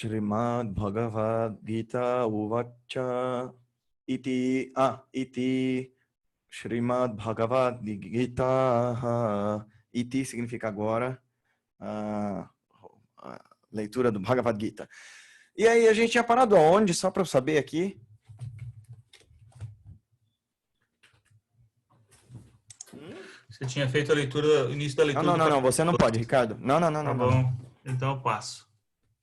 Shrimad Bhagavad Gita Uvacha iti Shrimad Bhagavad Gita iti significa agora a leitura do Bhagavad Gita. E aí a gente tinha parado aonde? Só para eu saber aqui. Você tinha feito a leitura, o início da leitura. Não, você não pode, Ricardo. Não. Tá bom, então eu passo.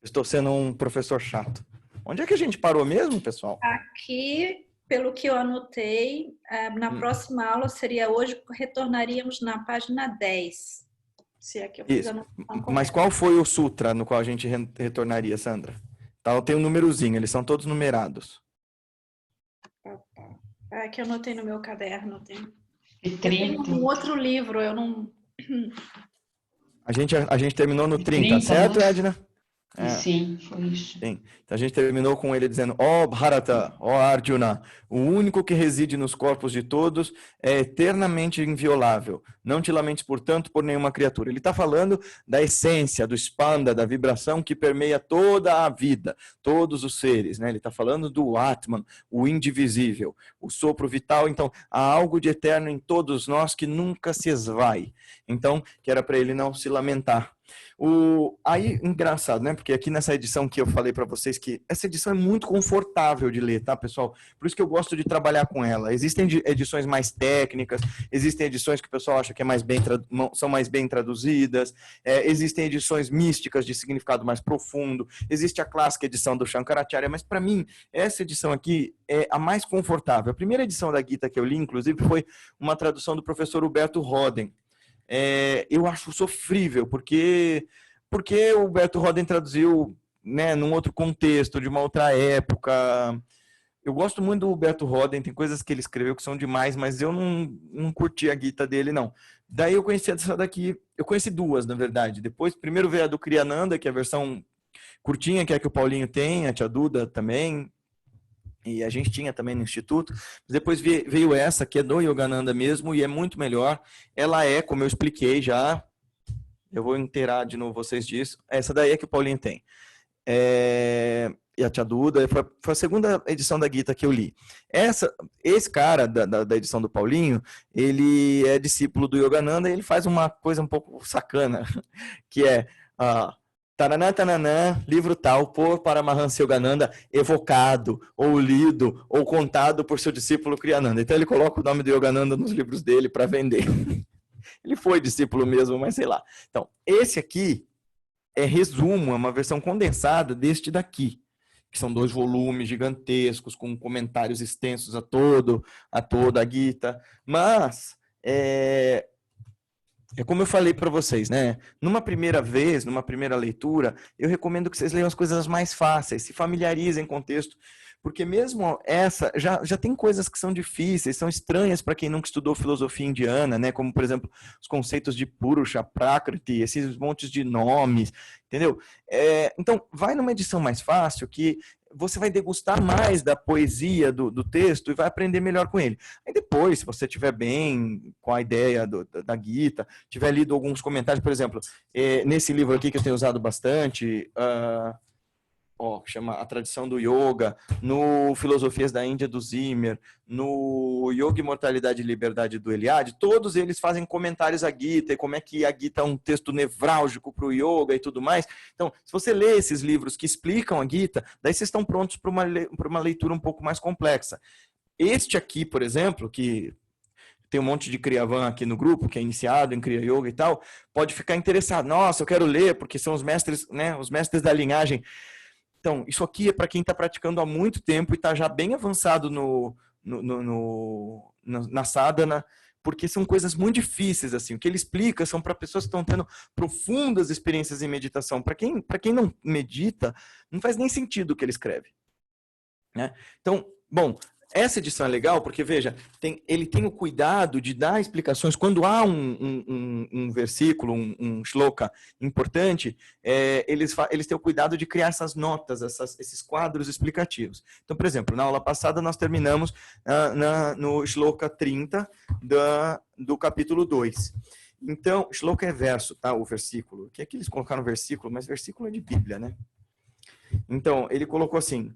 Estou sendo um professor chato. Onde é que a gente parou mesmo, pessoal? Aqui, pelo que eu anotei, na próxima aula seria hoje, retornaríamos na página 10. Se é que eu fiz a anotação correta. Mas qual foi o sutra no qual a gente retornaria, Sandra? Tá, tem um númerozinho, eles são todos numerados. É que eu anotei no meu caderno. E 30. Tem um outro livro, eu não... A gente terminou no 30, certo, né? Edna? Sim, foi isso. Sim. Então a gente terminou com ele dizendo: ó Bharata, ó Arjuna, o único que reside nos corpos de todos é eternamente inviolável. Não te lamentes, portanto, por nenhuma criatura. Ele está falando da essência, do spanda, da vibração que permeia toda a vida, todos os seres, né? Ele está falando do Atman, o indivisível, o sopro vital. Então, há algo de eterno em todos nós que nunca se esvai. Então, que era para ele não se lamentar. Aí, engraçado, né? Porque aqui nessa edição que eu falei para vocês que essa edição é muito confortável de ler, tá, pessoal? Por isso que eu gosto de trabalhar com ela. Existem edições mais técnicas, existem edições que o pessoal acha que são mais bem traduzidas, existem edições místicas de significado mais profundo, existe a clássica edição do Shankaracharya, mas para mim, essa edição aqui é a mais confortável. A primeira edição da Gita que eu li, inclusive, foi uma tradução do professor Huberto Roden. Eu acho sofrível, porque o Huberto Roden traduziu, né, num outro contexto, de uma outra época. Eu gosto muito do Huberto Roden, tem coisas que ele escreveu que são demais, mas eu não curti a Gita dele, não. Daí eu conheci essa daqui, eu conheci duas, na verdade. Depois, primeiro veio a do Kriyananda, que é a versão curtinha, que é a que o Paulinho tem, a tia Duda também, e a gente tinha também no Instituto. Depois veio essa, que é do Yogananda mesmo, e é muito melhor. Ela é, como eu expliquei já, eu vou inteirar de novo vocês disso, essa daí é que o Paulinho tem. E a tia Duda, foi a segunda edição da Gita que eu li. Esse cara da edição do Paulinho, ele é discípulo do Yogananda, e ele faz uma coisa um pouco sacana, que é... Taranã, tananã, livro tal, por Paramahansa Yogananda, evocado, ou lido, ou contado por seu discípulo Kriyananda. Então ele coloca o nome do Yogananda nos livros dele para vender. Ele foi discípulo mesmo, mas sei lá. Então, esse aqui é resumo, é uma versão condensada deste daqui, que são 2 volumes gigantescos, com comentários extensos a toda a Gita. Mas... É como eu falei para vocês, né? Numa primeira leitura, eu recomendo que vocês leiam as coisas mais fáceis, se familiarizem com o texto, porque mesmo essa, já tem coisas que são difíceis, são estranhas para quem nunca estudou filosofia indiana, né? Como, por exemplo, os conceitos de Purusha, Prakriti, esses montes de nomes, entendeu? Então, vai numa edição mais fácil que você vai degustar mais da poesia do texto e vai aprender melhor com ele. Aí depois, se você estiver bem com a ideia da Gita, tiver lido alguns comentários, por exemplo, nesse livro aqui que eu tenho usado bastante, chama A Tradição do Yoga, no Filosofias da Índia do Zimmer, no Yoga, Imortalidade e Liberdade do Eliade, todos eles fazem comentários à Gita e como é que a Gita é um texto nevrálgico para o yoga e tudo mais. Então, se você lê esses livros que explicam a Gita, daí vocês estão prontos para uma leitura um pouco mais complexa. Este aqui, por exemplo, que tem um monte de Kriyavan aqui no grupo, que é iniciado em Kriya Yoga e tal, pode ficar interessado. Nossa, eu quero ler, porque são os mestres, né, os mestres da linhagem. Então, isso aqui é para quem está praticando há muito tempo e está já bem avançado na sadhana, porque são coisas muito difíceis, assim. O que ele explica são para pessoas que estão tendo profundas experiências em meditação. Para quem não medita, não faz nem sentido o que ele escreve, né? Então, bom, essa edição é legal porque, veja, ele tem o cuidado de dar explicações. Quando há um versículo, um shloka importante, eles têm o cuidado de criar essas notas, esses quadros explicativos. Então, por exemplo, na aula passada nós terminamos no shloka 30 do capítulo 2. Então, shloka é verso, tá? O versículo. Que aqui eles colocaram versículo, mas versículo é de Bíblia, né? Então, ele colocou assim,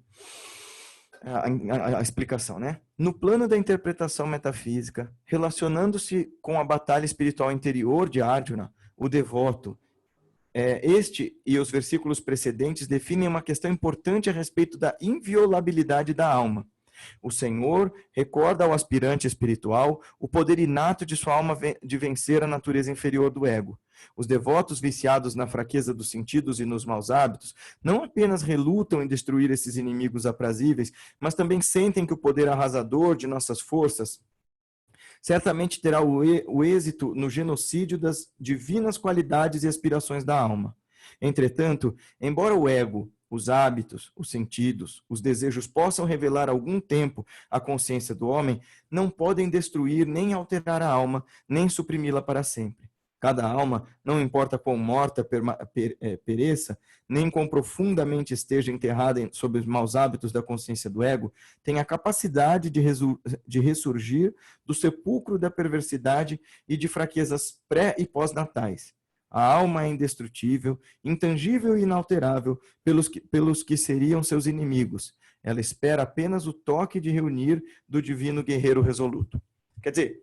a explicação, né? No plano da interpretação metafísica, relacionando-se com a batalha espiritual interior de Arjuna, o devoto, este e os versículos precedentes definem uma questão importante a respeito da inviolabilidade da alma. O Senhor recorda ao aspirante espiritual o poder inato de sua alma de vencer a natureza inferior do ego. Os devotos viciados na fraqueza dos sentidos e nos maus hábitos não apenas relutam em destruir esses inimigos aprazíveis, mas também sentem que o poder arrasador de nossas forças certamente terá o êxito no genocídio das divinas qualidades e aspirações da alma. Entretanto, embora o ego, os hábitos, os sentidos, os desejos possam revelar algum tempo a consciência do homem, não podem destruir nem alterar a alma, nem suprimi-la para sempre. Cada alma, não importa quão morta pereça, nem quão profundamente esteja enterrada sob os maus hábitos da consciência do ego, tem a capacidade de ressurgir do sepulcro da perversidade e de fraquezas pré- e pós-natais. A alma é indestrutível, intangível e inalterável pelos que seriam seus inimigos. Ela espera apenas o toque de reunir do divino guerreiro resoluto. Quer dizer,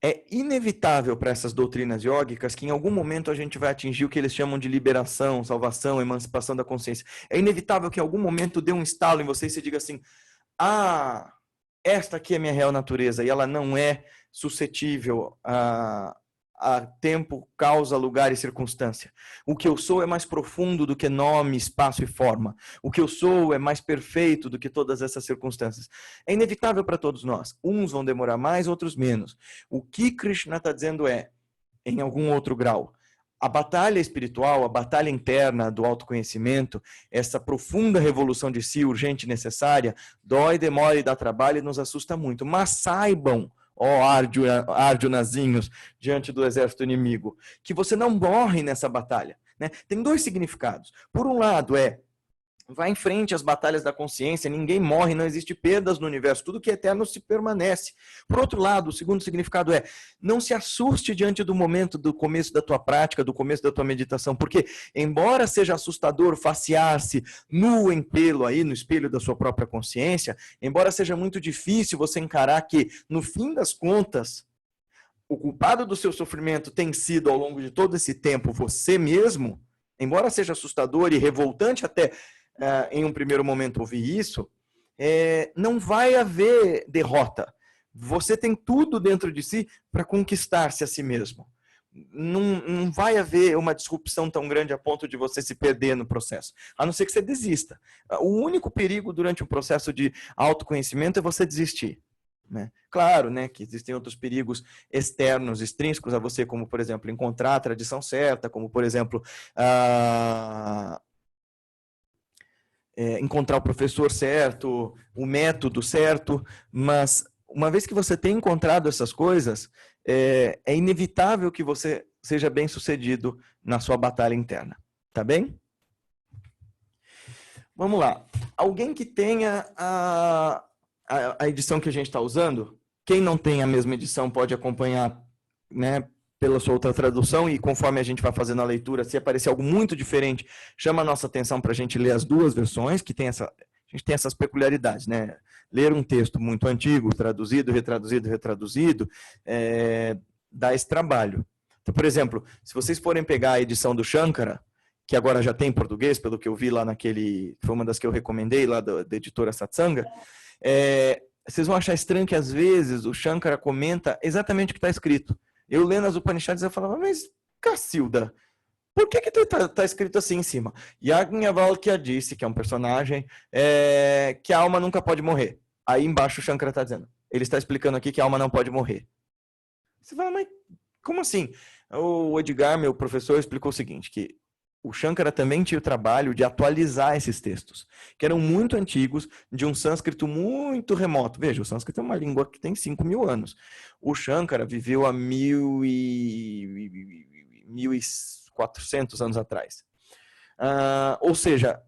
é inevitável para essas doutrinas iógicas que em algum momento a gente vai atingir o que eles chamam de liberação, salvação, emancipação da consciência. É inevitável que em algum momento dê um estalo em você e você diga assim, esta aqui é minha real natureza e ela não é suscetível a tempo, causa, lugar e circunstância. O que eu sou é mais profundo do que nome, espaço e forma. O que eu sou é mais perfeito do que todas essas circunstâncias. É inevitável para todos nós. Uns vão demorar mais, outros menos. O que Krishna está dizendo em algum outro grau, a batalha espiritual, a batalha interna do autoconhecimento, essa profunda revolução de si, urgente e necessária, dói, demora e dá trabalho e nos assusta muito. Mas saibam, Arjunazinhos, diante do exército inimigo, que você não morre nessa batalha. Né? Tem dois significados. Por um lado vai em frente às batalhas da consciência, ninguém morre, não existe perdas no universo, tudo que é eterno se permanece. Por outro lado, o segundo significado não se assuste diante do momento do começo da tua prática, do começo da tua meditação, porque embora seja assustador facear-se nu em pelo aí no espelho da sua própria consciência, embora seja muito difícil você encarar que, no fim das contas, o culpado do seu sofrimento tem sido, ao longo de todo esse tempo, você mesmo, embora seja assustador e revoltante até em um primeiro momento ouvir isso, não vai haver derrota. Você tem tudo dentro de si para conquistar-se a si mesmo. Não vai haver uma disrupção tão grande a ponto de você se perder no processo, a não ser que você desista. O único perigo durante um processo de autoconhecimento é você desistir. Né? Claro, né, que existem outros perigos externos, extrínsecos a você, como, por exemplo, encontrar a tradição certa, como, por exemplo, encontrar o professor certo, o método certo, mas uma vez que você tem encontrado essas coisas, é inevitável que você seja bem sucedido na sua batalha interna. Tá bem? Vamos lá. Alguém que tenha a edição que a gente está usando, quem não tem a mesma edição pode acompanhar, né, pela sua outra tradução, e conforme a gente vai fazendo a leitura, se aparecer algo muito diferente, chama a nossa atenção para a gente ler as duas versões, que tem a gente tem essas peculiaridades, né? Ler um texto muito antigo, traduzido, retraduzido, dá esse trabalho. Então, por exemplo, se vocês forem pegar a edição do Shankara, que agora já tem em português, pelo que eu vi lá foi uma das que eu recomendei, lá da editora Satsanga, vocês vão achar estranho que às vezes o Shankara comenta exatamente o que está escrito. Eu lendo as Upanishads, eu falava, mas Cacilda, por que tá escrito assim em cima? Yajnavalkya disse, que é um personagem, que a alma nunca pode morrer. Aí embaixo o Shankara está dizendo, ele está explicando aqui que a alma não pode morrer. Você fala, mas como assim? O Edgar, meu professor, explicou o seguinte, que o Shankara também tinha o trabalho de atualizar esses textos, que eram muito antigos, de um sânscrito muito remoto. Veja, o sânscrito é uma língua que tem 5.000 anos. O Shankara viveu há 1.400 anos atrás. Ou seja,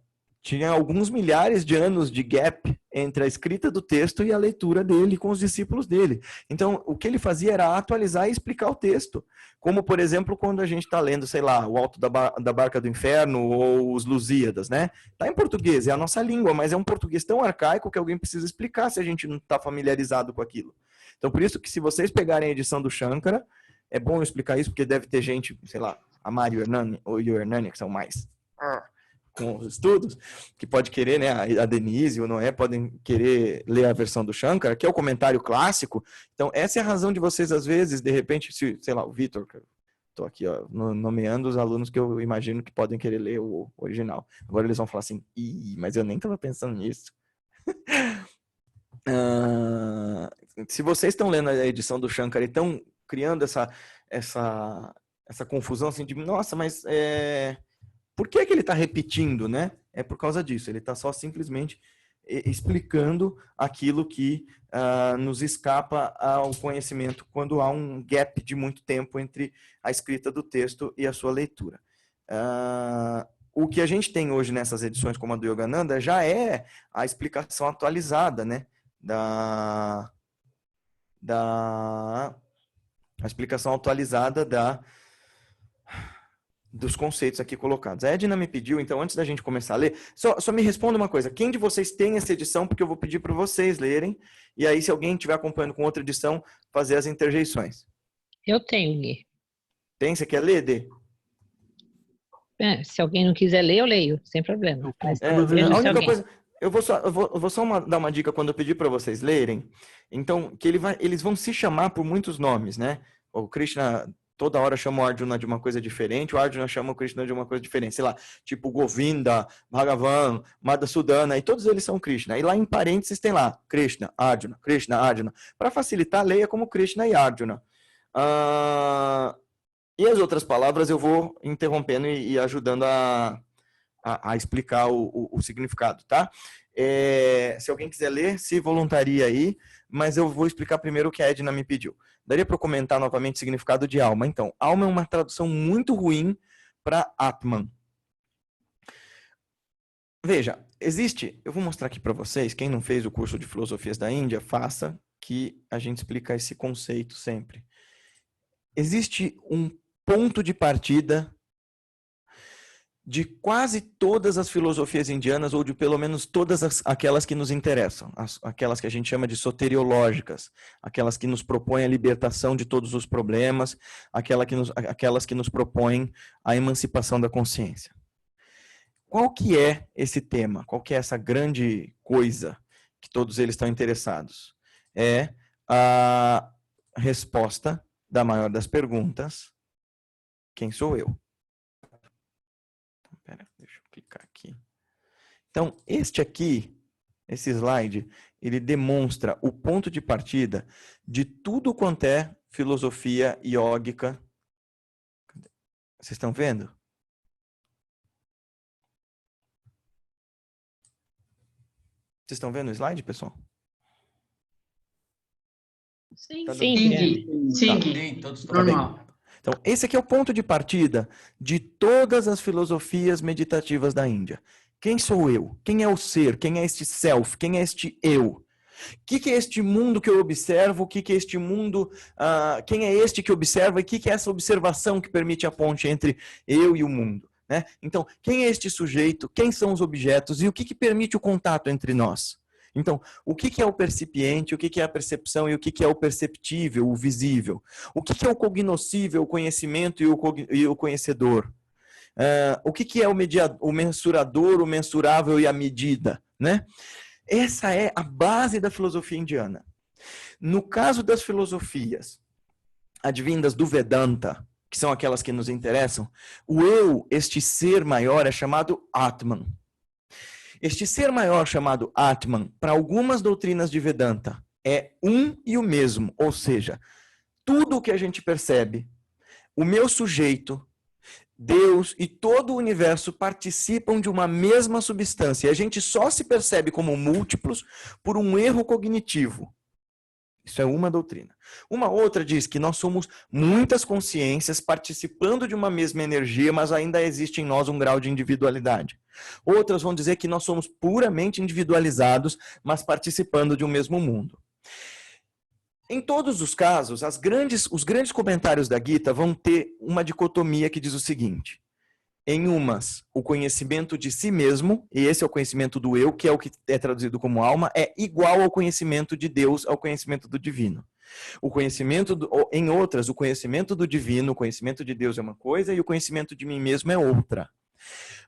Tinha alguns milhares de anos de gap entre a escrita do texto e a leitura dele com os discípulos dele. Então, o que ele fazia era atualizar e explicar o texto. Como, por exemplo, quando a gente está lendo, sei lá, O Alto da Barca do Inferno ou os Lusíadas, né? Está em português, é a nossa língua, mas é um português tão arcaico que alguém precisa explicar se a gente não está familiarizado com aquilo. Então, por isso que se vocês pegarem a edição do Shankara, é bom eu explicar isso, porque deve ter gente, sei lá, a Mari e o Hernani, que são mais com os estudos, que pode querer, né, a Denise e o Noé podem querer ler a versão do Shankara, que é o comentário clássico. Então, essa é a razão de vocês, às vezes, de repente, se, sei lá, o Vitor, estou aqui ó, nomeando os alunos que eu imagino que podem querer ler o original. Agora eles vão falar assim, mas eu nem estava pensando nisso. Se vocês estão lendo a edição do Shankara e estão criando essa confusão assim de, nossa, mas por que ele está repetindo, né? É por causa disso. Ele está só simplesmente explicando aquilo que nos escapa ao conhecimento quando há um gap de muito tempo entre a escrita do texto e a sua leitura. O que a gente tem hoje nessas edições, como a do Yogananda, já é a explicação atualizada, né? A explicação atualizada dos conceitos aqui colocados. A Edna me pediu, então, antes da gente começar a ler, só me responda uma coisa. Quem de vocês tem essa edição? Porque eu vou pedir para vocês lerem. E aí, se alguém estiver acompanhando com outra edição, fazer as interjeições. Eu tenho, Gui. Tem? Você quer ler, Dê? Se alguém não quiser ler, eu leio, sem problema. Mas, a única coisa... Eu vou só dar uma dica quando eu pedir para vocês lerem. Então, que eles vão se chamar por muitos nomes, né? O Krishna toda hora chama o Arjuna de uma coisa diferente, o Arjuna chama o Krishna de uma coisa diferente. Sei lá, tipo Govinda, Bhagavan, Madhusudana, e todos eles são Krishna. E lá em parênteses tem lá, Krishna, Arjuna, Krishna, Arjuna. Para facilitar, leia como Krishna e Arjuna. E as outras palavras eu vou interrompendo e ajudando a explicar o significado, tá? Se alguém quiser ler, se voluntaria aí, mas eu vou explicar primeiro o que a Edna me pediu. Daria para eu comentar novamente o significado de alma. Então, alma é uma tradução muito ruim para Atman. Veja, eu vou mostrar aqui para vocês, quem não fez o curso de Filosofias da Índia, faça, que a gente explica esse conceito sempre. Existe um ponto de partida de quase todas as filosofias indianas, ou de pelo menos todas aquelas que nos interessam, aquelas que a gente chama de soteriológicas, aquelas que nos propõem a libertação de todos os problemas, aquelas que nos propõem a emancipação da consciência. Qual que é esse tema? Qual que é essa grande coisa que todos eles estão interessados? É a resposta da maior das perguntas: quem sou eu? Deixa eu clicar aqui. Então, esse slide, ele demonstra o ponto de partida de tudo quanto é filosofia iógica. Vocês estão vendo? Vocês estão vendo o slide, pessoal? Sim, Tá Sim, Sim, todos estão normal. Então, esse aqui é o ponto de partida de todas as filosofias meditativas da Índia. Quem sou eu? Quem é o ser? Quem é este self? Quem é este eu? O que é este mundo que eu observo? O que é este mundo? Quem é este que observa? E o que é essa observação que permite a ponte entre eu e o mundo? Né? Então, quem é este sujeito? Quem são os objetos? E o que permite o contato entre nós? Então, o que é o percipiente, o que é a percepção e o que é o perceptível, o visível? O que é o cognoscível, o conhecimento e o conhecedor? O que é o mensurador, o mensurável e a medida? Né? Essa é a base da filosofia indiana. No caso das filosofias advindas do Vedanta, que são aquelas que nos interessam, o eu, este ser maior, é chamado Atman. Este ser maior chamado Atman, para algumas doutrinas de Vedanta, é um e o mesmo, ou seja, tudo o que a gente percebe, o meu sujeito, Deus e todo o universo participam de uma mesma substância. E a gente só se percebe como múltiplos por um erro cognitivo. Isso é uma doutrina. Uma outra diz que nós somos muitas consciências participando de uma mesma energia, mas ainda existe em nós um grau de individualidade. Outras vão dizer que nós somos puramente individualizados, mas participando de um mesmo mundo. Em todos os casos, os grandes comentários da Gita vão ter uma dicotomia que diz o seguinte: em umas, o conhecimento de si mesmo, e esse é o conhecimento do eu, que é o que é traduzido como alma, é igual ao conhecimento de Deus, ao conhecimento do divino. Em outras, o conhecimento do divino, o conhecimento de Deus é uma coisa e o conhecimento de mim mesmo é outra.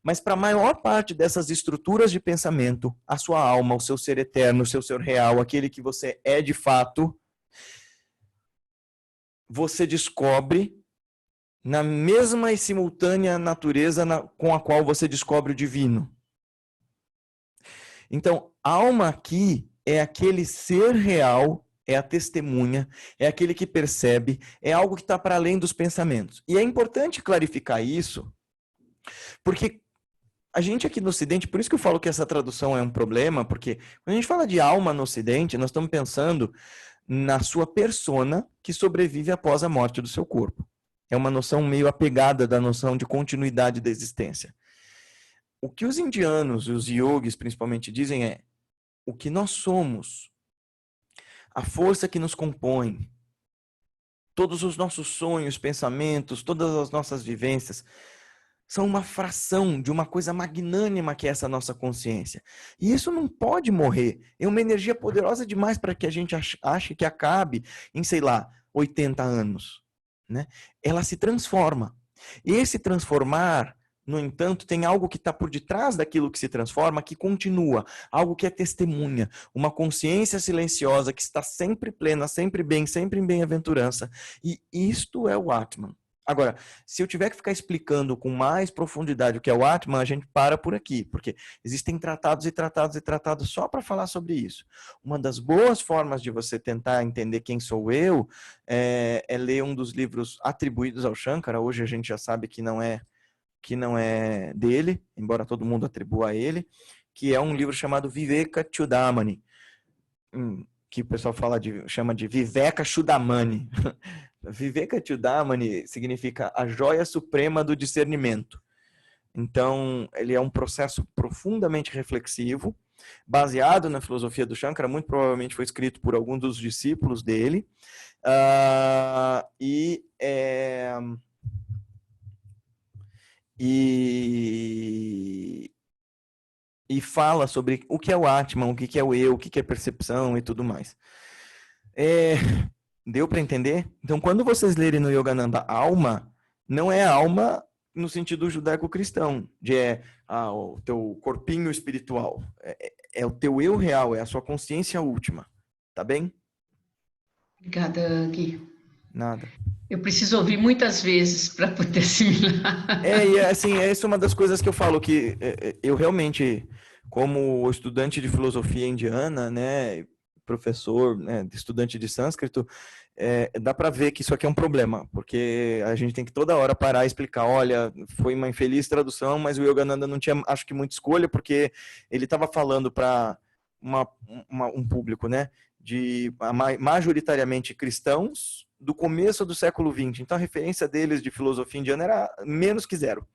Mas para a maior parte dessas estruturas de pensamento, a sua alma, o seu ser eterno, o seu ser real, aquele que você é de fato, você descobre na mesma e simultânea natureza com a qual você descobre o divino. Então, alma aqui é aquele ser real, é a testemunha, é aquele que percebe, é algo que está para além dos pensamentos. E é importante clarificar isso, porque a gente aqui no Ocidente, por isso que eu falo que essa tradução é um problema, porque quando a gente fala de alma no Ocidente, nós estamos pensando na sua persona que sobrevive após a morte do seu corpo. É uma noção meio apegada da noção de continuidade da existência. O que os indianos e os yogis principalmente dizem é: o que nós somos, a força que nos compõe, todos os nossos sonhos, pensamentos, todas as nossas vivências, são uma fração de uma coisa magnânima que é essa nossa consciência. E isso não pode morrer. É uma energia poderosa demais para que a gente ache que acabe em, sei lá, 80 anos. Né? Ela se transforma. E esse transformar, no entanto, tem algo que está por detrás daquilo que se transforma, que continua, algo que é testemunha, uma consciência silenciosa que está sempre plena, sempre em bem-aventurança. E isto é o Atman. Agora, se eu tiver que ficar explicando com mais profundidade o que é o Atman, a gente para por aqui, porque existem tratados e tratados e tratados só para falar sobre isso. Uma das boas formas de você tentar entender quem sou eu é ler um dos livros atribuídos ao Shankara. Hoje a gente já sabe que não é dele, embora todo mundo atribua a ele, que é um livro chamado Viveka Chudamani, que o pessoal chama de Viveka Chudamani. Viveka Chudamani significa a joia suprema do discernimento. Então, ele é um processo profundamente reflexivo, baseado na filosofia do Shankara, muito provavelmente foi escrito por algum dos discípulos dele, e fala sobre o que é o Atman, o que é o eu, o que é percepção e tudo mais. Deu para entender? Então, quando vocês lerem no Yogananda alma, não é alma no sentido judaico-cristão, de o teu corpinho espiritual. É o teu eu real, é a sua consciência última. Tá bem? Obrigada, Gui. Nada. Eu preciso ouvir muitas vezes para poder assimilar. Essa é uma das coisas que eu falo, que eu realmente, como estudante de filosofia indiana, né, professor, né, estudante de sânscrito, dá para ver que isso aqui é um problema, porque a gente tem que toda hora parar e explicar, olha, foi uma infeliz tradução, mas o Yogananda não tinha, acho que, muita escolha, porque ele estava falando para um público, né, majoritariamente cristãos, do começo do século XX. Então a referência deles de filosofia indiana era menos que zero.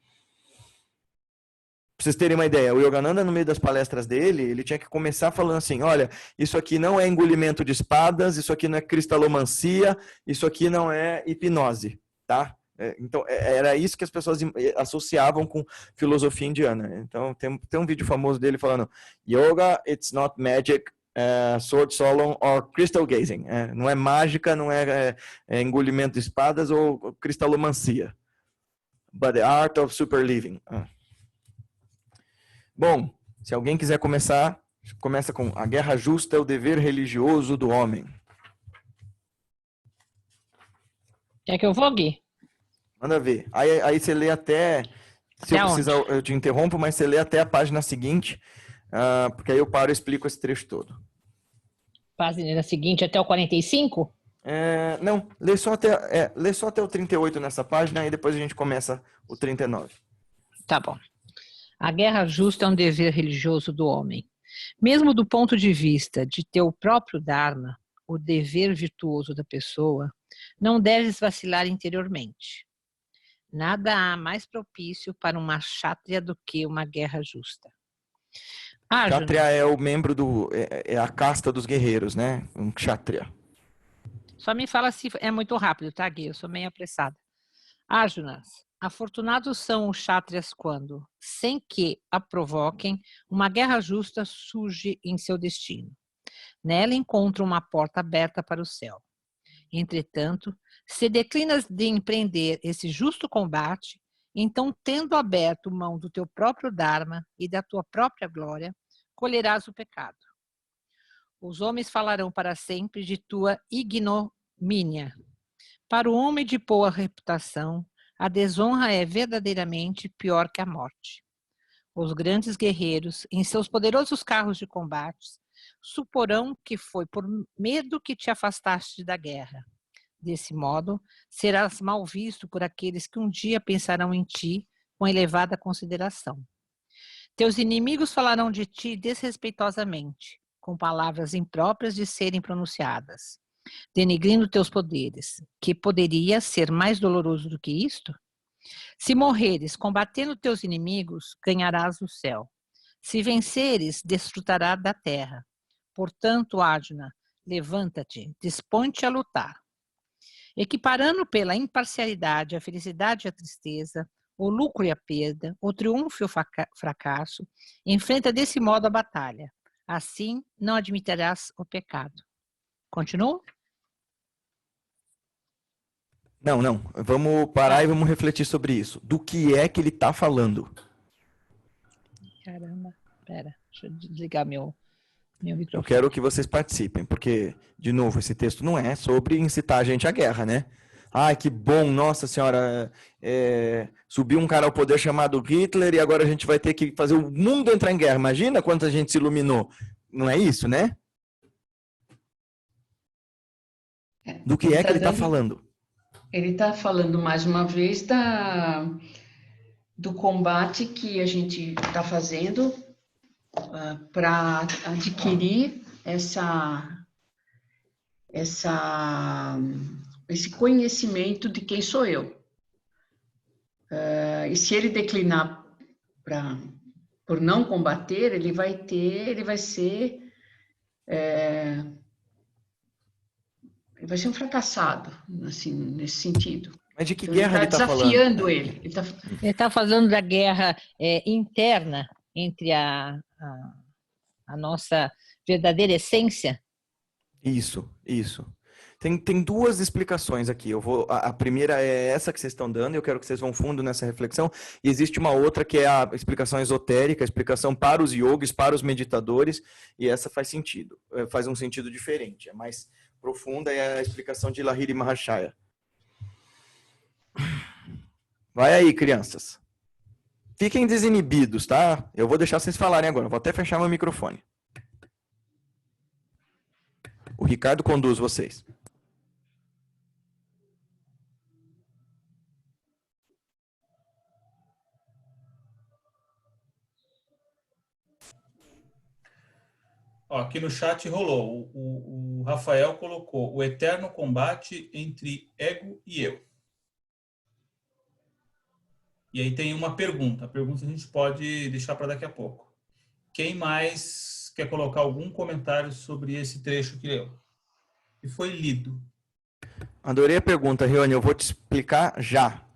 Pra vocês terem uma ideia, o Yogananda, no meio das palestras dele, ele tinha que começar falando assim: olha, isso aqui não é engolimento de espadas, isso aqui não é cristalomancia, isso aqui não é hipnose, tá? Então, era isso que as pessoas associavam com filosofia indiana. Então, tem um vídeo famoso dele falando: Yoga, it's not magic, sword solemn or crystal gazing. Não é mágica, não é engolimento de espadas ou cristalomancia. But the art of super living. Bom, se alguém quiser começar, começa com: a guerra justa é o dever religioso do homem. Quer que eu vou, Gui? Manda ver. Aí você lê até... Se eu precisar, eu te interrompo, mas você lê até a página seguinte, porque aí eu paro e explico esse trecho todo. Página seguinte até o 45? Não, lê só até o 38 nessa página, e depois a gente começa o 39. Tá bom. A guerra justa é um dever religioso do homem. Mesmo do ponto de vista de teu próprio Dharma, o dever virtuoso da pessoa, não deves vacilar interiormente. Nada há mais propício para uma kshatriya do que uma guerra justa. Arjuna, Kshatriya é o membro é a casta dos guerreiros, né? Um kshatriya. só me fala se é muito rápido, tá, Gui? Eu sou meio apressada. Arjuna, afortunados são os kshatriyas quando, sem que a provoquem, uma guerra justa surge em seu destino. Nela encontram uma porta aberta para o céu. Entretanto, se declinas de empreender esse justo combate, então, tendo aberto mão do teu próprio dharma e da tua própria glória, colherás o pecado. Os homens falarão para sempre de tua ignomínia. Para o homem de boa reputação, a desonra é verdadeiramente pior que a morte. Os grandes guerreiros, em seus poderosos carros de combate, suporão que foi por medo que te afastaste da guerra. Desse modo, serás mal visto por aqueles que um dia pensarão em ti com elevada consideração. Teus inimigos falarão de ti desrespeitosamente, com palavras impróprias de serem pronunciadas, denegrindo teus poderes. Que poderia ser mais doloroso do que isto? Se morreres combatendo teus inimigos, ganharás o céu. Se venceres, desfrutarás da terra. Portanto, Arjuna, levanta-te, dispõe-te a lutar. Equiparando pela imparcialidade a felicidade e a tristeza, o lucro e a perda, o triunfo e o fracasso, enfrenta desse modo a batalha. Assim, não admitirás o pecado. Continuo? Não. Vamos parar e vamos refletir sobre isso. Do que é que ele está falando? Caramba, pera, deixa eu desligar meu Eu microfone. quero que vocês participem, porque, de novo, esse texto não é sobre incitar a gente à guerra, né? Ai, que bom, nossa senhora, subiu um cara ao poder chamado Hitler e agora a gente vai ter que fazer o mundo entrar em guerra. Imagina quanta gente se iluminou. Não é isso, né? Do que é que ele está falando? Ele está falando mais uma vez do combate que a gente está fazendo para adquirir esse conhecimento de quem sou eu. E se ele declinar por não combater, ele vai ser um fracassado, assim, nesse sentido. Mas de que Então, guerra ele está falando? desafiando ele. Ele está falando da guerra interna entre a nossa verdadeira essência. Isso. Tem duas explicações aqui. A primeira é essa que vocês estão dando, eu quero que vocês vão fundo nessa reflexão. E existe uma outra que é a explicação esotérica, a explicação para os yogis, para os meditadores, e essa faz sentido, faz um sentido diferente. É mais profunda, é a explicação de Lahiri Mahashaya. Vai aí, crianças. Fiquem desinibidos, tá? Eu vou deixar vocês falarem agora, vou até fechar meu microfone. O Ricardo conduz vocês. Ó, aqui no chat rolou. O Rafael colocou o eterno combate entre ego e eu. E aí tem uma pergunta. A pergunta a gente pode deixar para daqui a pouco. Quem mais quer colocar algum comentário sobre esse trecho que foi lido? Adorei a pergunta, Rione. Eu vou te explicar já.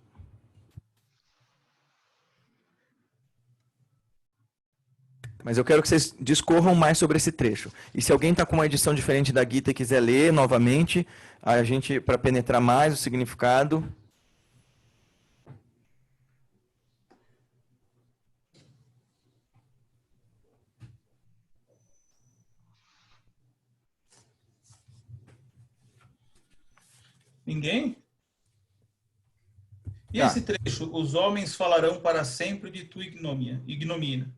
Mas eu quero que vocês discorram mais sobre esse trecho. E se alguém está com uma edição diferente da Gita e quiser ler novamente, a gente, para penetrar mais o significado. Ninguém? E esse trecho? Os homens falarão para sempre de tua ignomínia.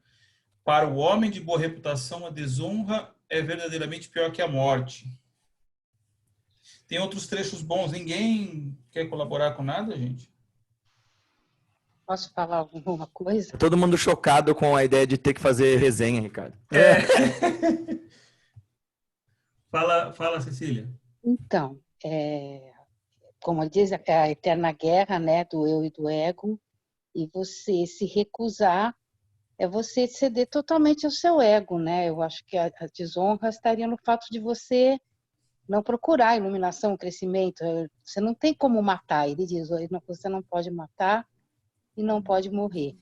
Para o homem de boa reputação, a desonra é verdadeiramente pior que a morte. Tem outros trechos bons. Ninguém quer colaborar com nada, gente? Posso falar alguma coisa? Todo mundo chocado com a ideia de ter que fazer resenha, Ricardo. Fala, Cecília. Então, como diz, é a eterna guerra, né, do eu e do ego, e você se recusar é você ceder totalmente ao seu ego, né? Eu acho que a desonra estaria no fato de você não procurar a iluminação, o crescimento. Você não tem como matar. Ele diz, você não pode matar e não pode morrer.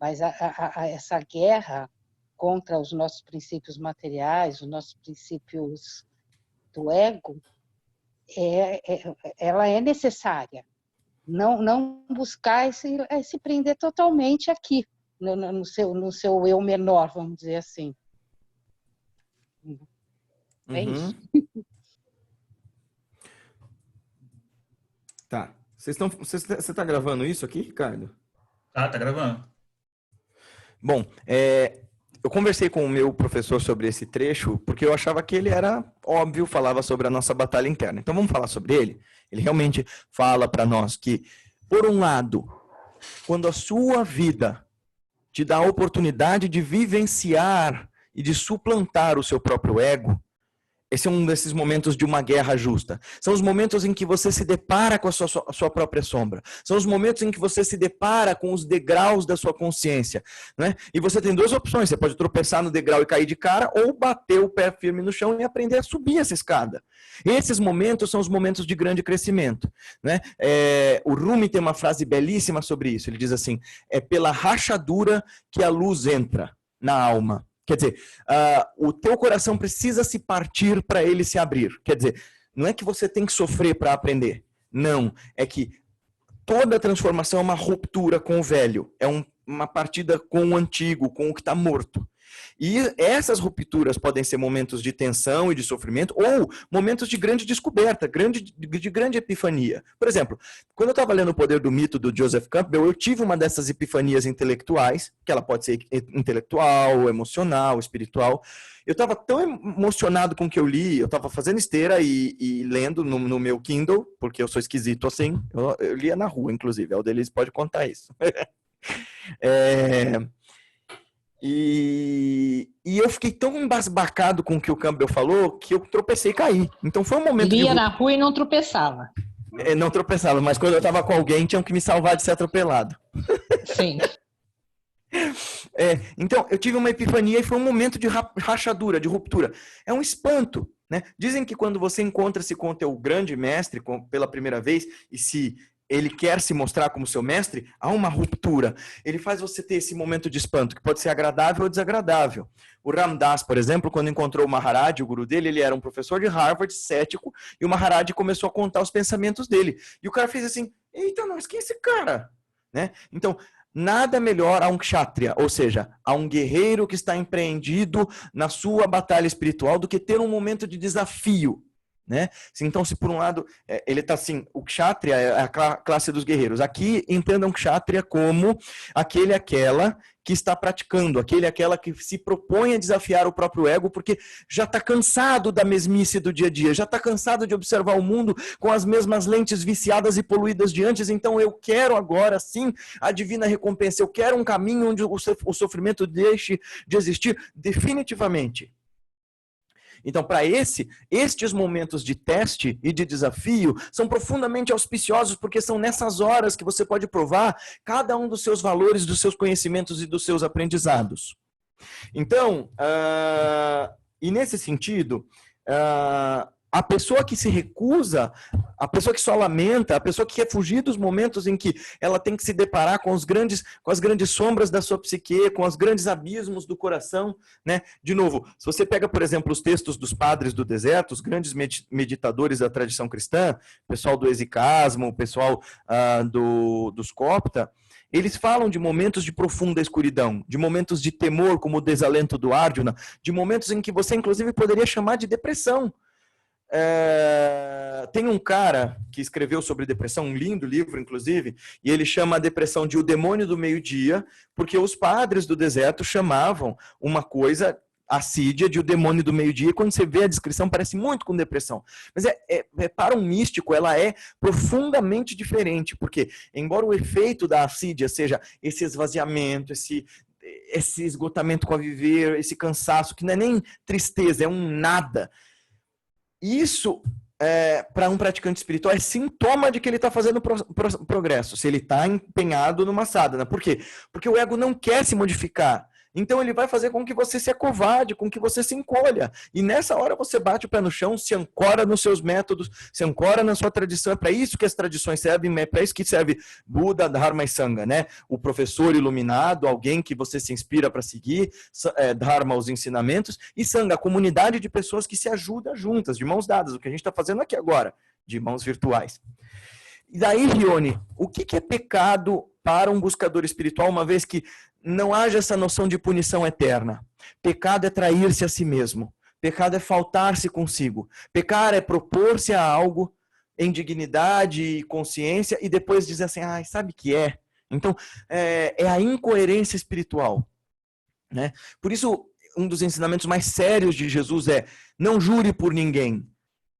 Mas essa guerra contra os nossos princípios materiais, os nossos princípios do ego, ela é necessária. Não buscar se prender totalmente aqui, no seu eu menor, vamos dizer assim. É isso. Tá. Você está gravando isso aqui, Ricardo? Tá gravando. Bom, eu conversei com o meu professor sobre esse trecho porque eu achava que ele era óbvio, falava sobre a nossa batalha interna. Então vamos falar sobre ele? Ele realmente fala para nós que, por um lado, quando a sua vida te dá a oportunidade de vivenciar e de suplantar o seu próprio ego, esse é um desses momentos de uma guerra justa. São os momentos em que você se depara com a sua própria sombra. São os momentos em que você se depara com os degraus da sua consciência. Né? E você tem duas opções. Você pode tropeçar no degrau e cair de cara, ou bater o pé firme no chão e aprender a subir essa escada. Esses momentos são os momentos de grande crescimento. Né? O Rumi tem uma frase belíssima sobre isso. Ele diz assim, é pela rachadura que a luz entra na alma. Quer dizer, o teu coração precisa se partir para ele se abrir. Quer dizer, não é que você tem que sofrer para aprender. Não, é que toda transformação é uma ruptura com o velho. É uma partida com o antigo, com o que está morto. E essas rupturas podem ser momentos de tensão e de sofrimento ou momentos de grande descoberta, de grande epifania. Por exemplo, quando eu estava lendo O Poder do Mito, do Joseph Campbell, eu tive uma dessas epifanias intelectuais, que ela pode ser intelectual, emocional, espiritual. Eu estava tão emocionado com o que eu li, eu estava fazendo esteira e lendo no meu Kindle, porque eu sou esquisito assim, eu lia na rua, inclusive, a Aldelize pode contar isso. E eu fiquei tão embasbacado com o que o Campbell falou que eu tropecei e caí. Então foi um momento Lia na rua e não tropeçava. Não tropeçava, mas quando eu estava com alguém tinham que me salvar de ser atropelado. Sim. Então eu tive uma epifania e foi um momento de rachadura, de ruptura. É um espanto. Né? Dizem que quando você encontra-se com o teu grande mestre pela primeira vez e se ele quer se mostrar como seu mestre, há uma ruptura. Ele faz você ter esse momento de espanto, que pode ser agradável ou desagradável. O Ram Dass, por exemplo, quando encontrou o Maharaj, o guru dele, ele era um professor de Harvard, cético, e o Maharaj começou a contar os pensamentos dele. E o cara fez assim, eita, nós, quem é esse cara? Né? Então, nada melhor a um kshatriya, ou seja, a um guerreiro que está empreendido na sua batalha espiritual, do que ter um momento de desafio. Né? Então, se por um lado, ele está assim, o kshatriya é a classe dos guerreiros. Aqui, entendam kshatriya como aquela que está praticando, aquela que se propõe a desafiar o próprio ego, porque já está cansado da mesmice do dia a dia, já está cansado de observar o mundo com as mesmas lentes viciadas e poluídas de antes, então eu quero agora, sim, a divina recompensa, eu quero um caminho onde o sofrimento deixe de existir definitivamente. Então, para estes momentos de teste e de desafio são profundamente auspiciosos, porque são nessas horas que você pode provar cada um dos seus valores, dos seus conhecimentos e dos seus aprendizados. Então, e nesse sentido, a pessoa que se recusa, a pessoa que só lamenta, a pessoa que quer fugir dos momentos em que ela tem que se deparar com as grandes sombras da sua psique, com os grandes abismos do coração, né? De novo, se você pega, por exemplo, os textos dos padres do deserto, os grandes meditadores da tradição cristã, o pessoal do exicasmo, o pessoal dos copta, eles falam de momentos de profunda escuridão, de momentos de temor, como o desalento do Arjuna, de momentos em que você, inclusive, poderia chamar de depressão. Tem um cara que escreveu sobre depressão, um lindo livro, inclusive, e ele chama a depressão de o demônio do meio-dia, porque os padres do deserto chamavam uma coisa assídia de o demônio do meio-dia, e quando você vê a descrição parece muito com depressão. Mas para um místico, ela é profundamente diferente, porque embora o efeito da assídia seja esse esvaziamento, esse esgotamento com a viver, esse cansaço, que não é nem tristeza, é um nada. isso, para um praticante espiritual, é sintoma de que ele está fazendo progresso, se ele está empenhado numa sadhana. Por quê? Porque o ego não quer se modificar. Então ele vai fazer com que você se acovarde, com que você se encolha. E nessa hora você bate o pé no chão, se ancora nos seus métodos, se ancora na sua tradição. É para isso que as tradições servem, é para isso que serve Buda, Dharma e Sangha, né? O professor iluminado, alguém que você se inspira para seguir, Dharma, os ensinamentos, e Sangha, a comunidade de pessoas que se ajudam juntas, de mãos dadas, o que a gente está fazendo aqui agora, de mãos virtuais. E daí, Rione, o que é pecado para um buscador espiritual, uma vez que não haja essa noção de punição eterna? Pecado é trair-se a si mesmo. Pecado é faltar-se consigo. Pecar é propor-se a algo em dignidade e consciência e depois dizer assim, sabe o que é? Então, é a incoerência espiritual, né? Por isso, um dos ensinamentos mais sérios de Jesus é: não jure por ninguém.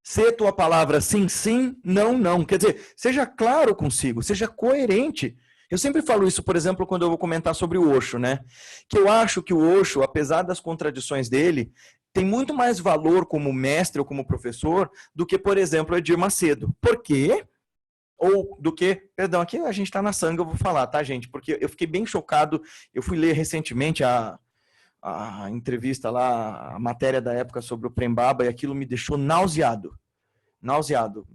Sê tua palavra sim, sim, não, não. Quer dizer, seja claro consigo, seja coerente. Eu sempre falo isso, por exemplo, quando eu vou comentar sobre o Osho, né? Que eu acho que o Osho, apesar das contradições dele, tem muito mais valor como mestre ou como professor do que, por exemplo, Edir Macedo. Por quê? Ou do que, perdão, aqui a gente está na Sangha, eu vou falar, tá, gente? Porque eu fiquei bem chocado, eu fui ler recentemente a entrevista lá, a matéria da época sobre o Prem Baba, e aquilo me deixou nauseado. Nauseado.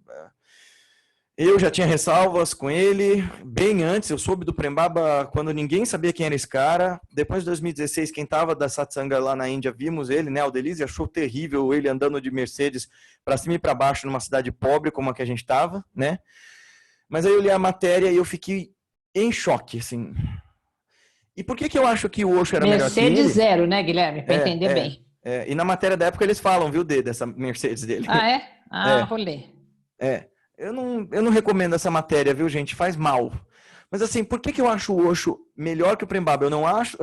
Eu já tinha ressalvas com ele, bem antes, eu soube do Prem Baba quando ninguém sabia quem era esse cara. Depois de 2016, quem estava da Satsanga lá na Índia, vimos ele, né? O Delise achou terrível ele andando de Mercedes para cima e para baixo numa cidade pobre como a que a gente estava, né? Mas aí eu li a matéria e eu fiquei em choque, assim. E por que eu acho que o Osho era melhor que ele? Mercedes zero, né, Guilherme? Para entender bem. E na matéria da época eles falam, viu, dessa Mercedes dele. Ah, é? Vou ler. Eu não recomendo essa matéria, viu, gente? Faz mal. Mas assim, por que eu acho o Osho melhor que o Prem Baba? Eu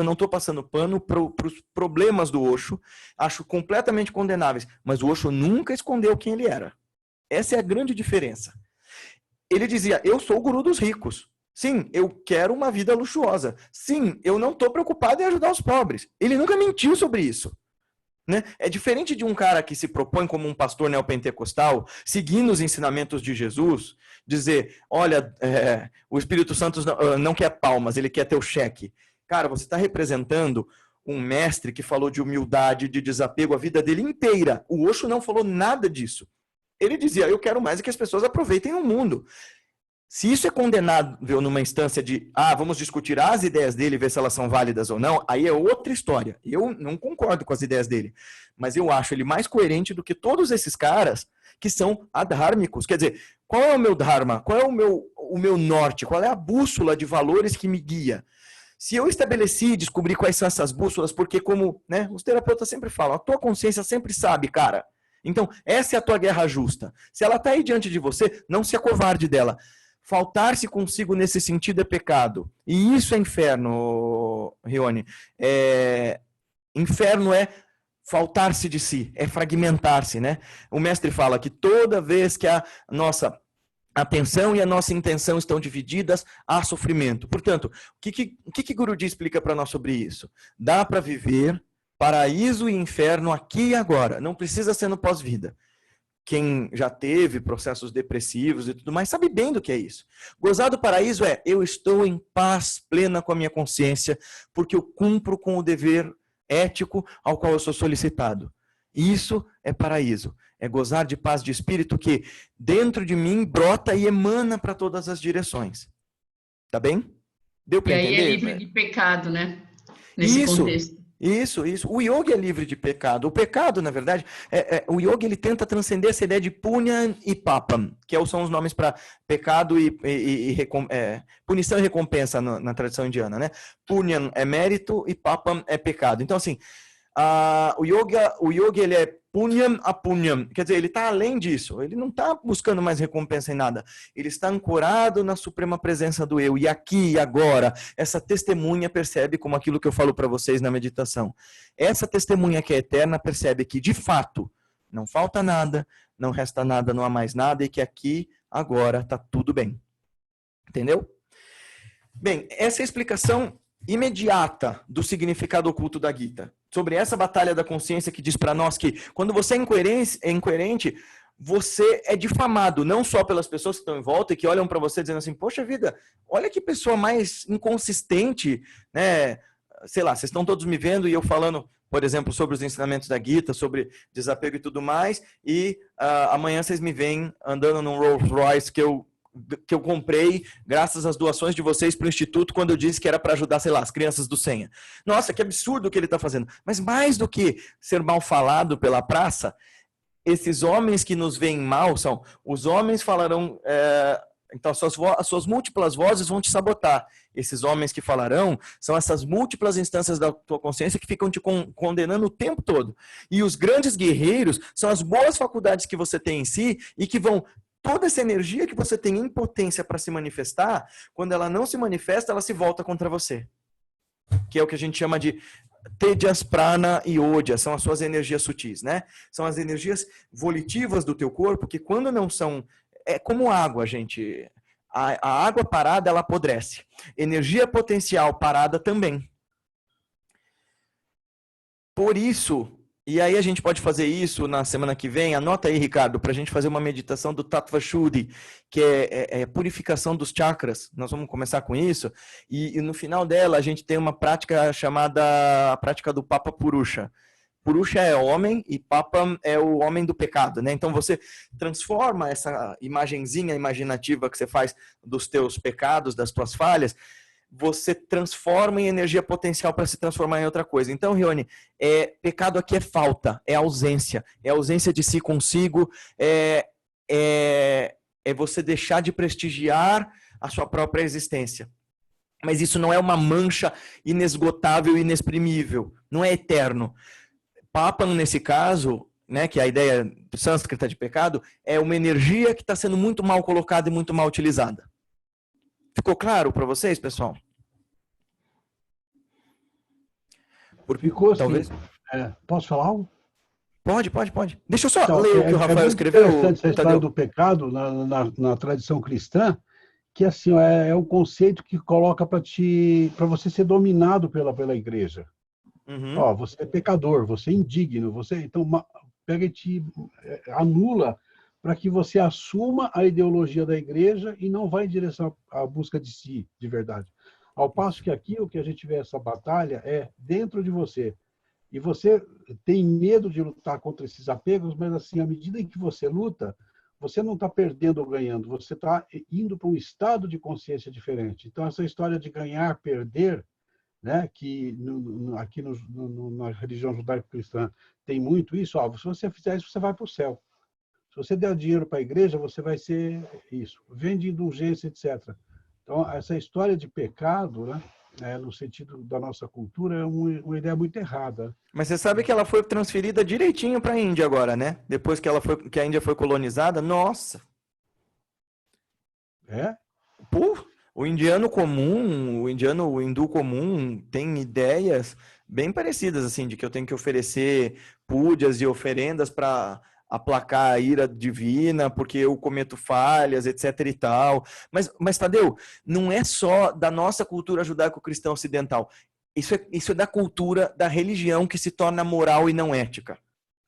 não estou passando pano para os problemas do Osho. Acho completamente condenáveis. Mas o Osho nunca escondeu quem ele era. Essa é a grande diferença. Ele dizia, eu sou o guru dos ricos. Sim, eu quero uma vida luxuosa. Sim, eu não estou preocupado em ajudar os pobres. Ele nunca mentiu sobre isso. Né? É diferente de um cara que se propõe como um pastor neopentecostal, seguindo os ensinamentos de Jesus, dizer, olha, o Espírito Santo não quer palmas, ele quer teu cheque. Cara, você está representando um mestre que falou de humildade, de desapego a vida dele inteira. O Osho não falou nada disso. Ele dizia, eu quero mais é que as pessoas aproveitem o mundo. Se isso é condenável numa instância de, vamos discutir as ideias dele e ver se elas são válidas ou não, aí é outra história. Eu não concordo com as ideias dele, mas eu acho ele mais coerente do que todos esses caras que são adhármicos. Quer dizer, qual é o meu dharma? Qual é o meu norte? Qual é a bússola de valores que me guia? Se eu estabeleci e descobri quais são essas bússolas, porque como, né, os terapeutas sempre falam, a tua consciência sempre sabe, cara. Então, essa é a tua guerra justa. Se ela está aí diante de você, não se acovarde dela. Faltar-se consigo nesse sentido é pecado. E isso é inferno, Rione. Inferno é faltar-se de si, é fragmentar-se, né? O mestre fala que toda vez que a nossa atenção e a nossa intenção estão divididas, há sofrimento. Portanto, o que Guruji explica para nós sobre isso? Dá para viver paraíso e inferno aqui e agora. Não precisa ser no pós-vida. Quem já teve processos depressivos e tudo mais, sabe bem do que é isso. Gozar do paraíso é, eu estou em paz plena com a minha consciência, porque eu cumpro com o dever ético ao qual eu sou solicitado. Isso é paraíso. É gozar de paz de espírito que dentro de mim brota e emana para todas as direções. Tá bem? Deu para entender? E aí é livre de pecado, né? Nesse contexto. Isso. O yoga é livre de pecado. O pecado, na verdade, o yoga ele tenta transcender essa ideia de punya e papam, que são os nomes para pecado e punição e recompensa na tradição indiana, né? Punya é mérito e papam é pecado. Então, assim, o yoga ele é punyam a punyam, quer dizer, ele está além disso, ele não está buscando mais recompensa em nada, ele está ancorado na suprema presença do eu, e aqui e agora, essa testemunha percebe, como aquilo que eu falo para vocês na meditação, essa testemunha que é eterna percebe que, de fato, não falta nada, não resta nada, não há mais nada, e que aqui, agora, está tudo bem. Entendeu? Bem, essa é a explicação imediata do significado oculto da Gita. sobre essa batalha da consciência que diz para nós que quando você é incoerente, você é difamado, não só pelas pessoas que estão em volta e que olham para você dizendo assim, poxa vida, olha que pessoa mais inconsistente, né? Sei lá, vocês estão todos me vendo e eu falando, por exemplo, sobre os ensinamentos da Gita, sobre desapego e tudo mais, e amanhã vocês me veem andando num Rolls Royce que eu comprei graças às doações de vocês para o Instituto quando eu disse que era para ajudar, sei lá, as crianças do Senha. Nossa, que absurdo o que ele está fazendo. Mas mais do que ser mal falado pela praça, esses homens que nos veem mal são os homens falarão... Então, as suas múltiplas vozes vão te sabotar. Esses homens que falarão são essas múltiplas instâncias da tua consciência que ficam te condenando o tempo todo. E os grandes guerreiros são as boas faculdades que você tem em si e que vão... Toda essa energia que você tem em potência para se manifestar, quando ela não se manifesta, ela se volta contra você. Que é o que a gente chama de Tejas, Prana e Odya, são as suas energias sutis, né? São as energias volitivas do teu corpo, que quando não são... É como água, gente. A água parada, ela apodrece. Energia potencial parada também. Por isso, e aí a gente pode fazer isso na semana que vem, anota aí, Ricardo, para a gente fazer uma meditação do Tattva Shuddhi, que é purificação dos chakras. Nós vamos começar com isso. E no final dela, a gente tem uma prática chamada a prática do Papa Purusha. Purusha é homem e Papa é o homem do pecado, né? Então você transforma essa imagenzinha imaginativa que você faz dos teus pecados, das tuas falhas, você transforma em energia potencial para se transformar em outra coisa. Então, Rione, pecado aqui é falta, é ausência de si consigo, é você deixar de prestigiar a sua própria existência. Mas isso não é uma mancha inesgotável e inexprimível, não é eterno. Papa, nesse caso, né, que a ideia sânscrita de pecado, é uma energia que está sendo muito mal colocada e muito mal utilizada. Ficou claro para vocês, pessoal? Ficou assim. Talvez... Posso falar algo? Pode. Deixa eu só ler o que o Rafael escreveu. É interessante essa história do pecado na tradição cristã, que assim, é um conceito que coloca para você ser dominado pela igreja. Uhum. Ó, você é pecador, você é indigno, então pega e te anula para que você assuma a ideologia da igreja e não vá em direção à busca de si, de verdade. Ao passo que aqui o que a gente vê essa batalha é dentro de você. E você tem medo de lutar contra esses apegos, mas assim, à medida em que você luta, você não está perdendo ou ganhando, você está indo para um estado de consciência diferente. Então essa história de ganhar, perder, né, que aqui na religião judaico-cristã tem muito isso, se você fizer isso, você vai para o céu. Se você der dinheiro para a igreja, você vai ser isso. Vende indulgência, etc. Então, essa história de pecado, né, no sentido da nossa cultura, é uma ideia muito errada. Mas você sabe que ela foi transferida direitinho para a Índia agora, né? Depois que a Índia foi colonizada, nossa! É? Pô! O indiano comum, o hindu comum tem ideias bem parecidas, assim, de que eu tenho que oferecer púdias e oferendas para aplacar a ira divina, porque eu cometo falhas, etc e tal. Mas Tadeu, não é só da nossa cultura judaico-cristã ocidental. Isso é da cultura da religião que se torna moral e não ética.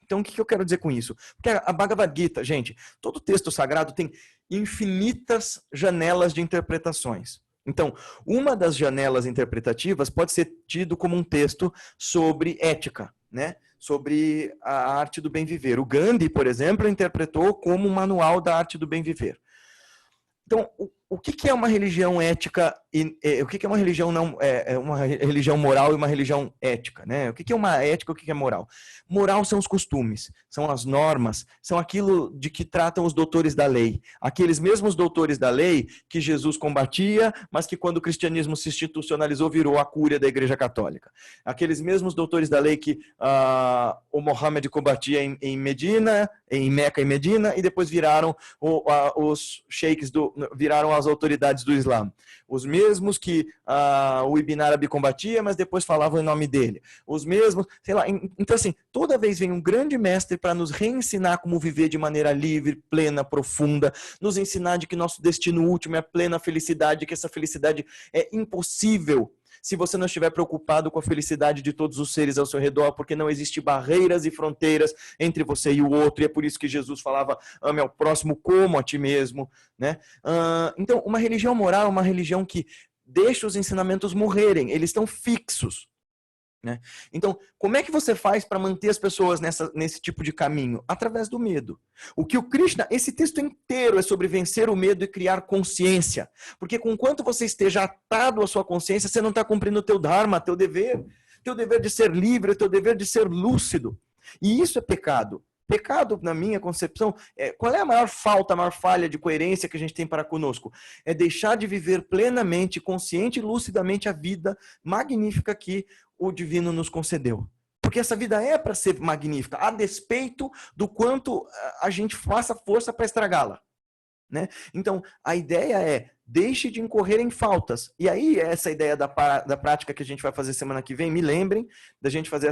Então, o que eu quero dizer com isso? Porque a Bhagavad Gita, gente, todo texto sagrado tem infinitas janelas de interpretações. Então, uma das janelas interpretativas pode ser tido como um texto sobre ética, né? Sobre a arte do bem viver. O Gandhi, por exemplo, interpretou como um manual da arte do bem viver. Então, o que é uma religião ética e o que é uma religião uma religião moral e uma religião ética, né? O que é uma ética e o que é moral? Moral são os costumes, são as normas, são aquilo de que tratam os doutores da lei. Aqueles mesmos doutores da lei que Jesus combatia, mas que quando o cristianismo se institucionalizou virou a cúria da Igreja Católica. Aqueles mesmos doutores da lei que o Mohammed combatia em Medina, em Meca e Medina, e depois viraram os sheiks, viraram as autoridades do Islã. Os mesmos que o Ibn Arabi combatia, mas depois falavam em nome dele. Os mesmos, sei lá. Então, assim, toda vez vem um grande mestre para nos reensinar como viver de maneira livre, plena, profunda, nos ensinar de que nosso destino último é a plena felicidade, que essa felicidade é impossível se você não estiver preocupado com a felicidade de todos os seres ao seu redor, porque não existe barreiras e fronteiras entre você e o outro, e é por isso que Jesus falava, ame ao próximo como a ti mesmo, né? Então, uma religião moral é uma religião que deixa os ensinamentos morrerem, eles estão fixos. Né? Então, como é que você faz para manter as pessoas nesse tipo de caminho? Através do medo. O que o Krishna, esse texto inteiro é sobre vencer o medo e criar consciência. Porque conquanto você esteja atado à sua consciência, você não está cumprindo o teu dharma, teu dever de ser livre, teu dever de ser lúcido. E isso é pecado. Pecado, na minha concepção, qual é a maior falta, a maior falha de coerência que a gente tem para conosco? É deixar de viver plenamente, consciente e lucidamente a vida magnífica que o divino nos concedeu. Porque essa vida é para ser magnífica, a despeito do quanto a gente faça força para estragá-la. Né? Então, a ideia é, deixe de incorrer em faltas. E aí, essa ideia da prática que a gente vai fazer semana que vem, me lembrem da gente fazer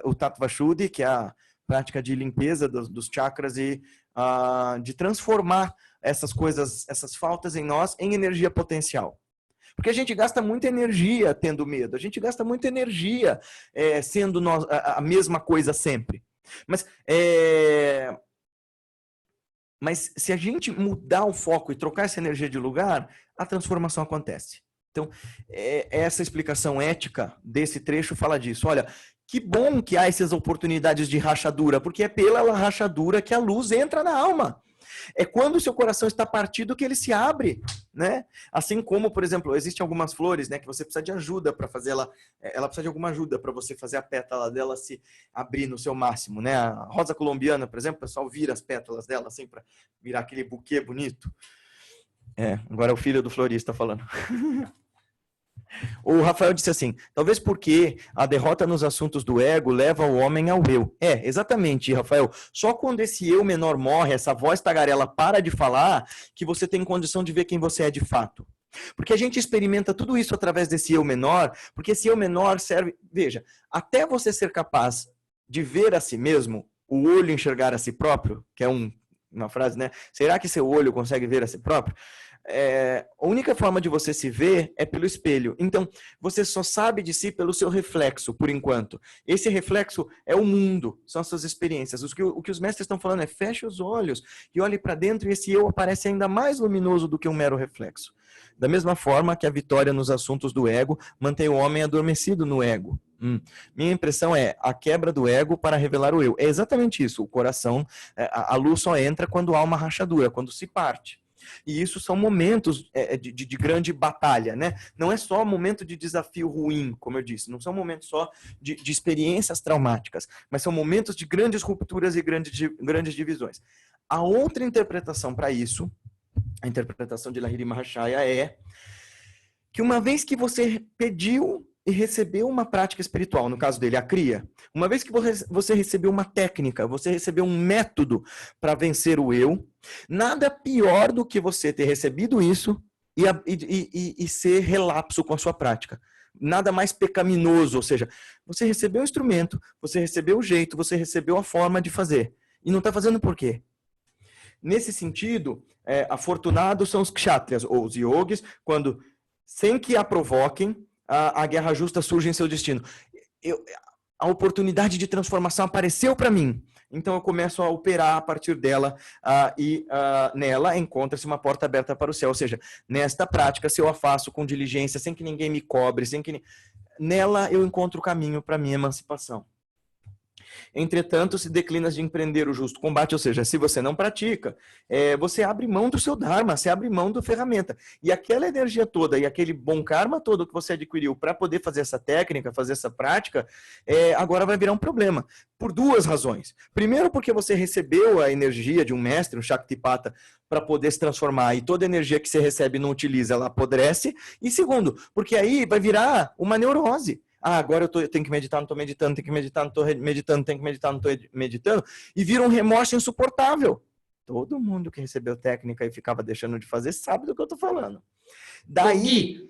o Tattva Shuddhi, que é a prática de limpeza dos chakras e de transformar essas coisas, essas faltas em nós, em energia potencial. Porque a gente gasta muita energia tendo medo, a gente gasta muita energia sendo nós, a mesma coisa sempre. Mas se a gente mudar o foco e trocar essa energia de lugar, a transformação acontece. Então, essa explicação ética desse trecho fala disso. Olha, que bom que há essas oportunidades de rachadura, porque é pela rachadura que a luz entra na alma. É quando o seu coração está partido que ele se abre, né? Assim como, por exemplo, existem algumas flores, né, que você precisa de ajuda para fazer ela precisa de alguma ajuda para você fazer a pétala dela se abrir no seu máximo, né? A rosa colombiana, por exemplo, o pessoal vira as pétalas dela assim para virar aquele buquê bonito. Agora é o filho do florista falando. O Rafael disse assim, talvez porque a derrota nos assuntos do ego leva o homem ao eu. Exatamente, Rafael. Só quando esse eu menor morre, essa voz tagarela para de falar, que você tem condição de ver quem você é de fato. Porque a gente experimenta tudo isso através desse eu menor, porque esse eu menor serve... Veja, até você ser capaz de ver a si mesmo, o olho enxergar a si próprio, que é uma frase, né? Será que seu olho consegue ver a si próprio? A única forma de você se ver é pelo espelho. Então, você só sabe de si pelo seu reflexo, por enquanto. Esse reflexo é o mundo, são as suas experiências. O que os mestres estão falando é feche os olhos e olhe para dentro e esse eu aparece ainda mais luminoso do que um mero reflexo. Da mesma forma que a vitória nos assuntos do ego mantém o homem adormecido no ego. Minha impressão é a quebra do ego para revelar o eu. É exatamente isso. O coração, a luz só entra quando há uma rachadura, quando se parte. E isso são momentos de grande batalha, né? Não é só momento de desafio ruim, como eu disse, não são momentos só de experiências traumáticas, mas são momentos de grandes rupturas e grandes divisões. A outra interpretação para isso, a interpretação de Lahiri Mahashaya é que uma vez que você pediu e recebeu uma prática espiritual, no caso dele, a Kriya, uma vez que você recebeu uma técnica, você recebeu um método para vencer o eu, nada pior do que você ter recebido isso e ser relapso com a sua prática. Nada mais pecaminoso, ou seja, você recebeu o instrumento, você recebeu o jeito, você recebeu a forma de fazer. E não está fazendo por quê? Nesse sentido, afortunados são os kshatriyas, ou os yogis, quando, sem que a provoquem, a guerra justa surge em seu destino. A oportunidade de transformação apareceu para mim. Então eu começo a operar a partir dela e nela encontra-se uma porta aberta para o céu. Ou seja, nesta prática, se eu a faço com diligência, sem que ninguém me cobre, nela eu encontro o caminho para a minha emancipação. Entretanto, se declinas de empreender o justo combate, ou seja, se você não pratica, você abre mão do seu dharma, você abre mão da ferramenta. E aquela energia toda e aquele bom karma todo que você adquiriu para poder fazer essa técnica, fazer essa prática, agora vai virar um problema. Por duas razões. Primeiro, porque você recebeu a energia de um mestre, um Shaktipata, para poder se transformar, e toda energia que você recebe e não utiliza, ela apodrece. E segundo, porque aí vai virar uma neurose. Agora eu tenho que meditar, não estou meditando, tenho que meditar, não estou meditando, tenho que meditar, não estou meditando, e vira um remorso insuportável. Todo mundo que recebeu técnica e ficava deixando de fazer sabe do que eu estou falando. Daí,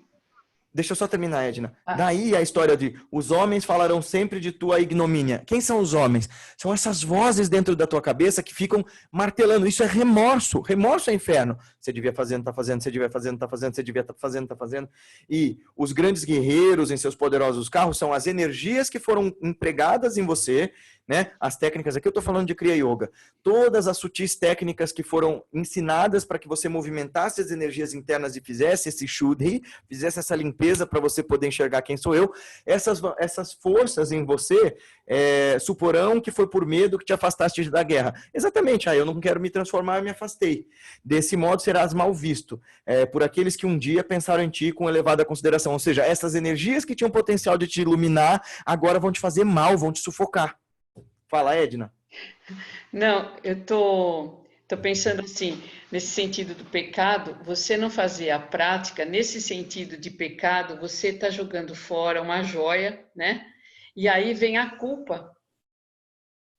deixa eu só terminar, Edna. Daí a história de os homens falarão sempre de tua ignomínia. Quem são os homens? São essas vozes dentro da tua cabeça que ficam martelando. Isso é remorso. Remorso é inferno. você devia fazendo, tá fazendo, você devia fazendo, tá fazendo, você devia tá fazendo, tá fazendo. E os grandes guerreiros em seus poderosos carros são as energias que foram empregadas em você, né? As técnicas, aqui eu estou falando de Kriya Yoga, todas as sutis técnicas que foram ensinadas para que você movimentasse as energias internas e fizesse esse Shuddhi, fizesse essa limpeza para você poder enxergar quem sou eu, essas forças em você suporão que foi por medo que te afastaste da guerra. Exatamente, eu não quero me transformar, eu me afastei. Desse modo serás mal visto por aqueles que um dia pensaram em ti com elevada consideração, ou seja, essas energias que tinham potencial de te iluminar, agora vão te fazer mal, vão te sufocar. Fala, Edna. Não, eu tô pensando assim, nesse sentido do pecado, você não fazer a prática, nesse sentido de pecado, você está jogando fora uma joia, né? E aí vem a culpa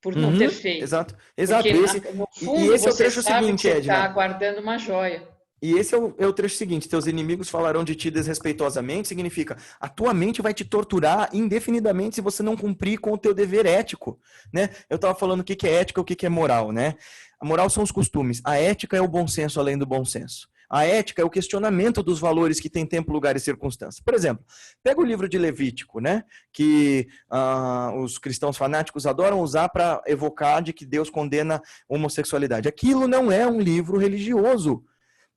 por não ter feito. Exato. Porque, no fundo, e esse é o você trecho sabe seguinte, que você Edna. está guardando uma joia. E esse é o trecho seguinte: teus inimigos falarão de ti desrespeitosamente, significa a tua mente vai te torturar indefinidamente se você não cumprir com o teu dever ético, né? Eu estava falando o que é ética, o que é moral, né? A moral são os costumes, a ética é o bom senso além do bom senso. A ética é o questionamento dos valores que tem tempo, lugar e circunstância. Por exemplo, pega o livro de Levítico, né? Que os cristãos fanáticos adoram usar para evocar de que Deus condena homossexualidade. Aquilo não é um livro religioso.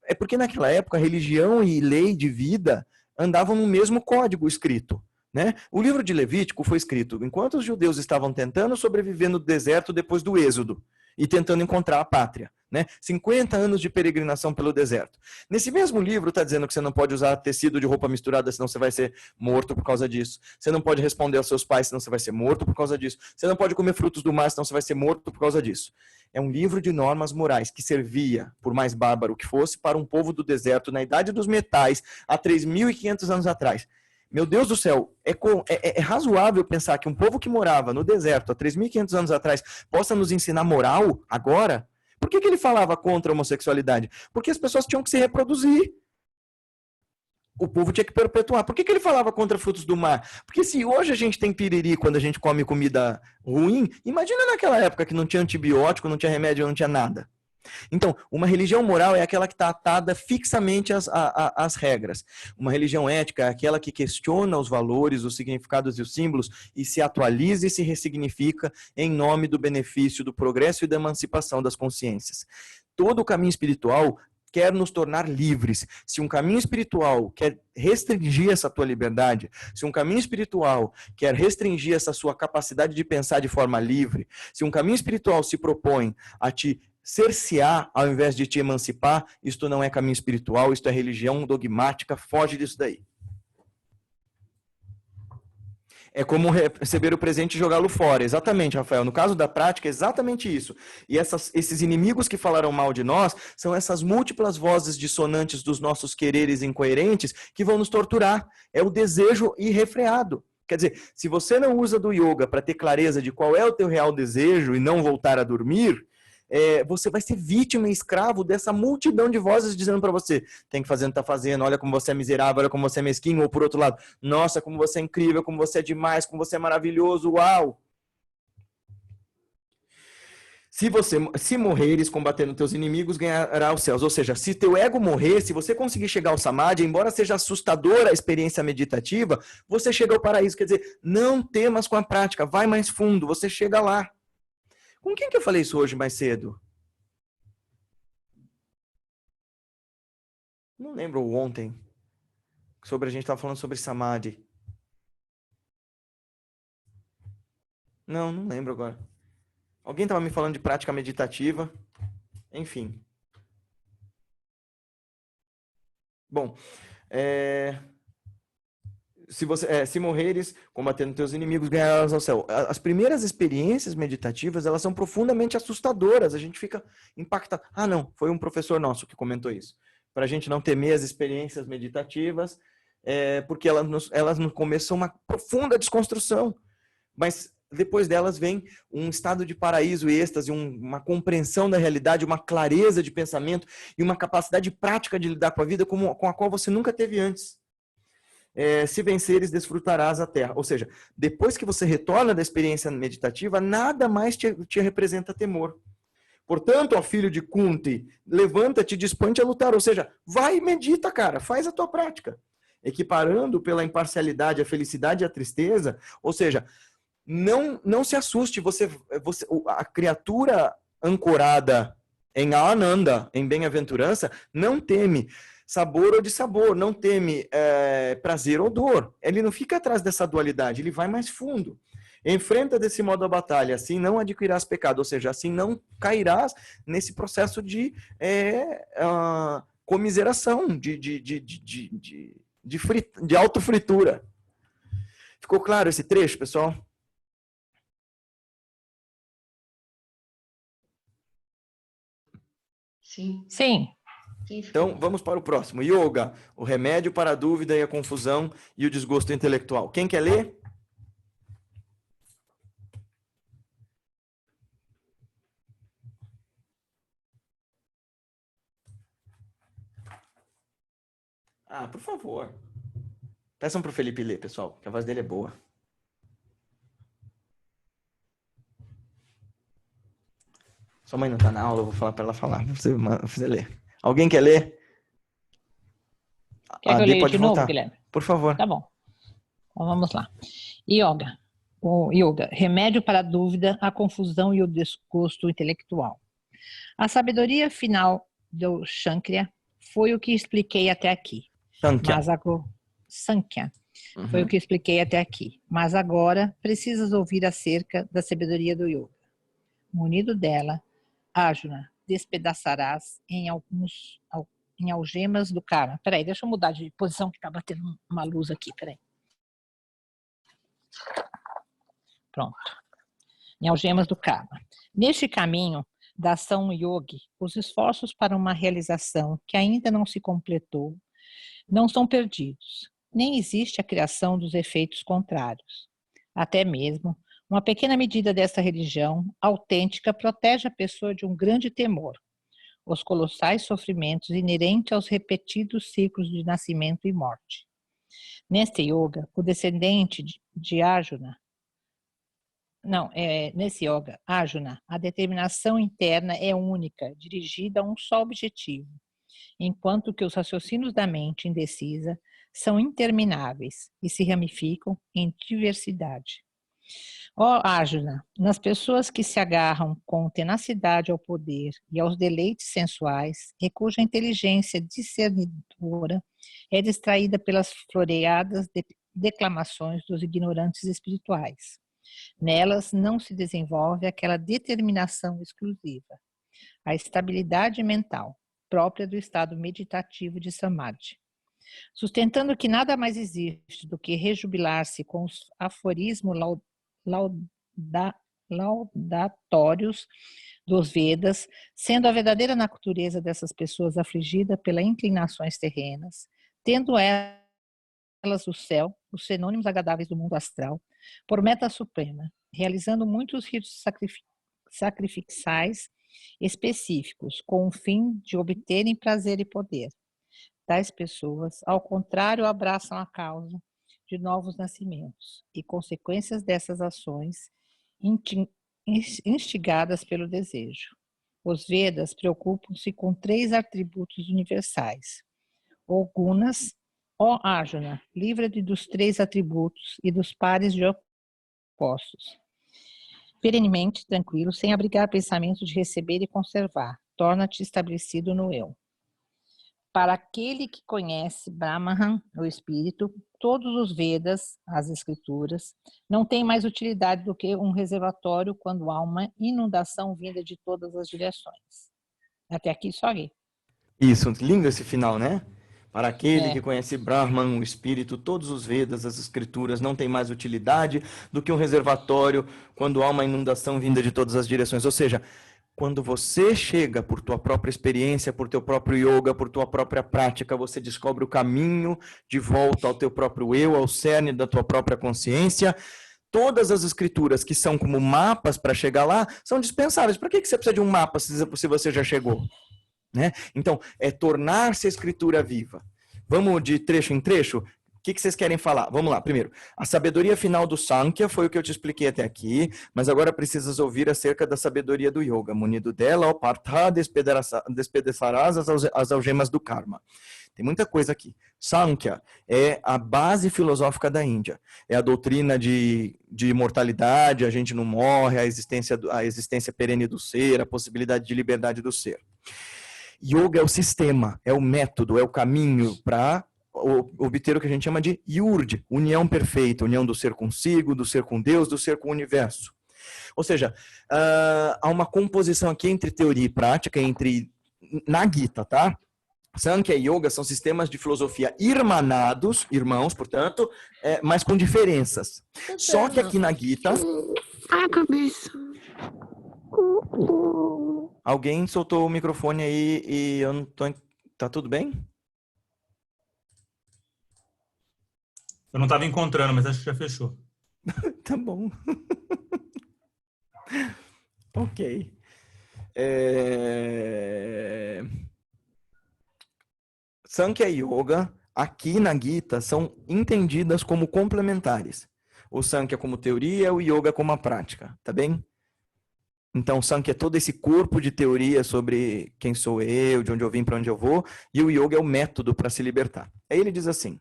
É porque naquela época religião e lei de vida andavam no mesmo código escrito, né? O livro de Levítico foi escrito enquanto os judeus estavam tentando sobreviver no deserto depois do Êxodo e tentando encontrar a pátria, né? 50 anos de peregrinação pelo deserto. Nesse mesmo livro está dizendo que você não pode usar tecido de roupa misturada, senão você vai ser morto por causa disso. Você não pode responder aos seus pais, senão você vai ser morto por causa disso. Você não pode comer frutos do mar, senão você vai ser morto por causa disso. É um livro de normas morais que servia, por mais bárbaro que fosse, para um povo do deserto na idade dos metais, há 3.500 anos atrás. Meu Deus do céu, é razoável pensar que um povo que morava no deserto há 3.500 anos atrás possa nos ensinar moral agora? Por que ele falava contra a homossexualidade? Porque as pessoas tinham que se reproduzir. O povo tinha que perpetuar. Por que ele falava contra frutos do mar? Porque se hoje a gente tem piriri quando a gente come comida ruim, imagina naquela época que não tinha antibiótico, não tinha remédio, não tinha nada. Então, uma religião moral é aquela que está atada fixamente às regras. Uma religião ética é aquela que questiona os valores, os significados e os símbolos e se atualiza e se ressignifica em nome do benefício, do progresso e da emancipação das consciências. Todo o caminho espiritual quer nos tornar livres. Se um caminho espiritual quer restringir essa tua liberdade, se um caminho espiritual quer restringir essa sua capacidade de pensar de forma livre, se um caminho espiritual se propõe a te cercear ao invés de te emancipar, isto não é caminho espiritual, isto é religião dogmática, foge disso daí. É como receber o presente e jogá-lo fora. Exatamente, Rafael. No caso da prática, é exatamente isso. E esses inimigos que falarão mal de nós são essas múltiplas vozes dissonantes dos nossos quereres incoerentes que vão nos torturar. É o desejo irrefreado. Quer dizer, se você não usa do yoga para ter clareza de qual é o teu real desejo e não voltar a dormir, você vai ser vítima e escravo dessa multidão de vozes dizendo para você, tem que fazer, não tá fazendo, olha como você é miserável, olha como você é mesquinho, ou por outro lado, nossa, como você é incrível, como você é demais, como você é maravilhoso, uau! Se morreres combatendo teus inimigos, ganhará os céus. Ou seja, se teu ego morrer, se você conseguir chegar ao Samadhi, embora seja assustadora a experiência meditativa, você chega ao paraíso. Quer dizer, não temas com a prática, vai mais fundo, você chega lá. Com quem que eu falei isso hoje mais cedo? Não lembro ontem. A gente estava falando sobre Samadhi. Não lembro agora. Alguém estava me falando de prática meditativa. Enfim. Bom, se morreres, combatendo teus inimigos, ganharás ao céu. As primeiras experiências meditativas, elas são profundamente assustadoras. A gente fica impactado. Ah, não, foi um professor nosso que comentou isso. Para a gente não temer as experiências meditativas, porque elas no começo são uma profunda desconstrução. Mas depois delas vem um estado de paraíso e êxtase, uma compreensão da realidade, uma clareza de pensamento e uma capacidade prática de lidar com a vida com a qual você nunca teve antes. Se venceres, desfrutarás a terra. Ou seja, depois que você retorna da experiência meditativa, nada mais te representa temor. Portanto, ó filho de Kunti, levanta-te e dispõe-te a lutar. Ou seja, vai e medita, cara, faz a tua prática. Equiparando pela imparcialidade a felicidade e a tristeza, ou seja, não se assuste, a criatura ancorada em Ananda, em bem-aventurança, não teme sabor ou dissabor, não teme prazer ou dor. Ele não fica atrás dessa dualidade, ele vai mais fundo. Enfrenta desse modo a batalha, assim não adquirirás pecado, ou seja, assim não cairás nesse processo de comiseração, de autofritura. Ficou claro esse trecho, pessoal? Sim. Sim. Então, vamos para o próximo. Yoga, o remédio para a dúvida e a confusão e o desgosto intelectual. Quem quer ler? Ah, por favor. Peçam para o Felipe ler, pessoal, que a voz dele é boa. Sua mãe não está na aula, eu vou falar para ela falar. Você ler. Alguém quer ler? Quer que eu leia de novo, voltar. Guilherme? Por favor. Tá bom. Então vamos lá. Yoga. O yoga, remédio para a dúvida, a confusão e o desgosto intelectual. A sabedoria final do Shankya foi o que expliquei até aqui. Sankhya. Foi o que expliquei até aqui. Mas agora precisas ouvir acerca da sabedoria do yoga. Munido dela, Arjuna, despedaçarás em algemas do karma. Peraí, deixa eu mudar de posição que está batendo uma luz aqui, peraí. Pronto. Em algemas do karma. Neste caminho da ação yogi, os esforços para uma realização que ainda não se completou não são perdidos. Nem existe a criação dos efeitos contrários. Até mesmo, uma pequena medida dessa religião autêntica protege a pessoa de um grande temor, os colossais sofrimentos inerentes aos repetidos ciclos de nascimento e morte. Neste yoga, o descendente de Arjuna, nesse yoga, Arjuna, a determinação interna é única, dirigida a um só objetivo, enquanto que os raciocínios da mente indecisa são intermináveis e se ramificam em diversidade. Ó Arjuna, nas pessoas que se agarram com tenacidade ao poder e aos deleites sensuais, e cuja inteligência discernidora é distraída pelas floreadas declamações dos ignorantes espirituais. Nelas não se desenvolve aquela determinação exclusiva, a estabilidade mental própria do estado meditativo de Samadhi. Sustentando que nada mais existe do que rejubilar-se com os aforismos laudatórios dos Vedas, sendo a verdadeira natureza dessas pessoas afligida pelas inclinações terrenas, tendo elas o céu, os sinônimos agradáveis do mundo astral, por meta suprema, realizando muitos ritos sacrificiais específicos, com o fim de obterem prazer e poder. Tais pessoas, ao contrário, abraçam a causa de novos nascimentos e consequências dessas ações instigadas pelo desejo. Os Vedas preocupam-se com 3 atributos universais. O gunas, ó Arjuna, livra-te dos 3 atributos e dos pares de opostos. Perenemente tranquilo, sem abrigar pensamento de receber e conservar. Torna-te estabelecido no eu. Para aquele que conhece Brahman, o Espírito, todos os Vedas, as Escrituras, não têm mais utilidade do que um reservatório quando há uma inundação vinda de todas as direções. Até aqui, só aqui. Isso, lindo esse final, né? Para aquele que conhece Brahman, o Espírito, todos os Vedas, as Escrituras, não têm mais utilidade do que um reservatório quando há uma inundação vinda de todas as direções. Ou seja, quando você chega por tua própria experiência, por teu próprio yoga, por tua própria prática, você descobre o caminho de volta ao teu próprio eu, ao cerne da tua própria consciência. Todas as escrituras que são como mapas para chegar lá são dispensáveis. Para que você precisa de um mapa se você já chegou? Né? Então, é tornar-se a escritura viva. Vamos de trecho em trecho? que vocês querem falar? Vamos lá, primeiro. A sabedoria final do Sankhya foi o que eu te expliquei até aqui, mas agora precisas ouvir acerca da sabedoria do Yoga. Munido dela, ó Partha, despedaçarás as algemas do karma. Tem muita coisa aqui. Sankhya é a base filosófica da Índia. É a doutrina de imortalidade, a gente não morre, a existência perene do ser, a possibilidade de liberdade do ser. Yoga é o sistema, é o método, é o caminho para obter o que a gente chama de yurd, união perfeita, união do ser consigo, do ser com Deus, do ser com o universo. Ou seja, há uma composição aqui entre teoria e prática, na Gita, tá? Sankhya e Yoga são sistemas de filosofia irmanados, irmãos, portanto, mas com diferenças. Só que aqui na Gita... Ai, cabeça. Alguém soltou o microfone aí e eu não tô... Tá tudo bem? Eu não estava encontrando, mas acho que já fechou. Tá bom. Ok. Sankhya e Yoga, aqui na Gita, são entendidas como complementares. O Sankhya como teoria, o Yoga como a prática, tá bem? Então, Sankhya é todo esse corpo de teoria sobre quem sou eu, de onde eu vim, para onde eu vou, e o Yoga é o método para se libertar. Aí ele diz assim,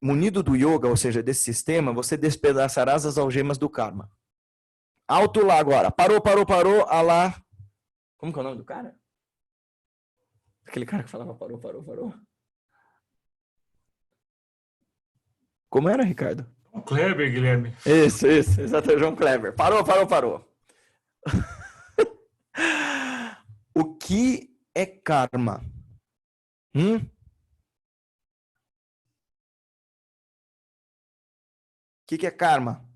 munido do Yoga, ou seja, desse sistema, você despedaçarás as algemas do karma. Alto lá agora. Parou, alá. Como que é o nome do cara? Aquele cara que falava parou. Como era, Ricardo? O Kleber, Guilherme. Isso, exatamente, João Kleber. Parou. O que é karma? O que é karma?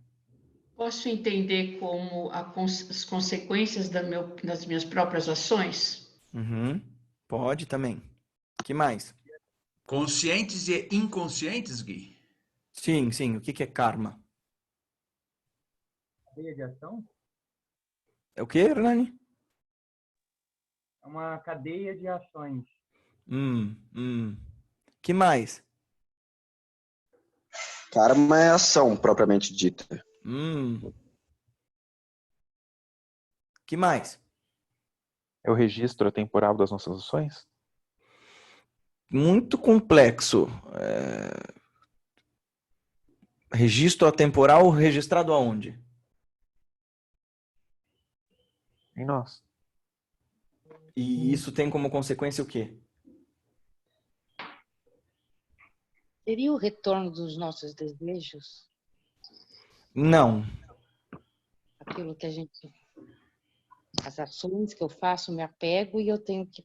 Posso entender como as consequências das minhas próprias ações? Pode também. O que mais? Conscientes e inconscientes, Gui? Sim. O que é karma? Cadeia de ação? É o que, Hernani? É uma cadeia de ações. Que mais? Karma é ação, propriamente dita. Que mais? É o registro temporal das nossas ações? Muito complexo. Registro atemporal registrado aonde? Em nós. E isso tem como consequência o quê? Seria o retorno dos nossos desejos? Não. Aquilo que a gente... As ações que eu faço, me apego e eu tenho que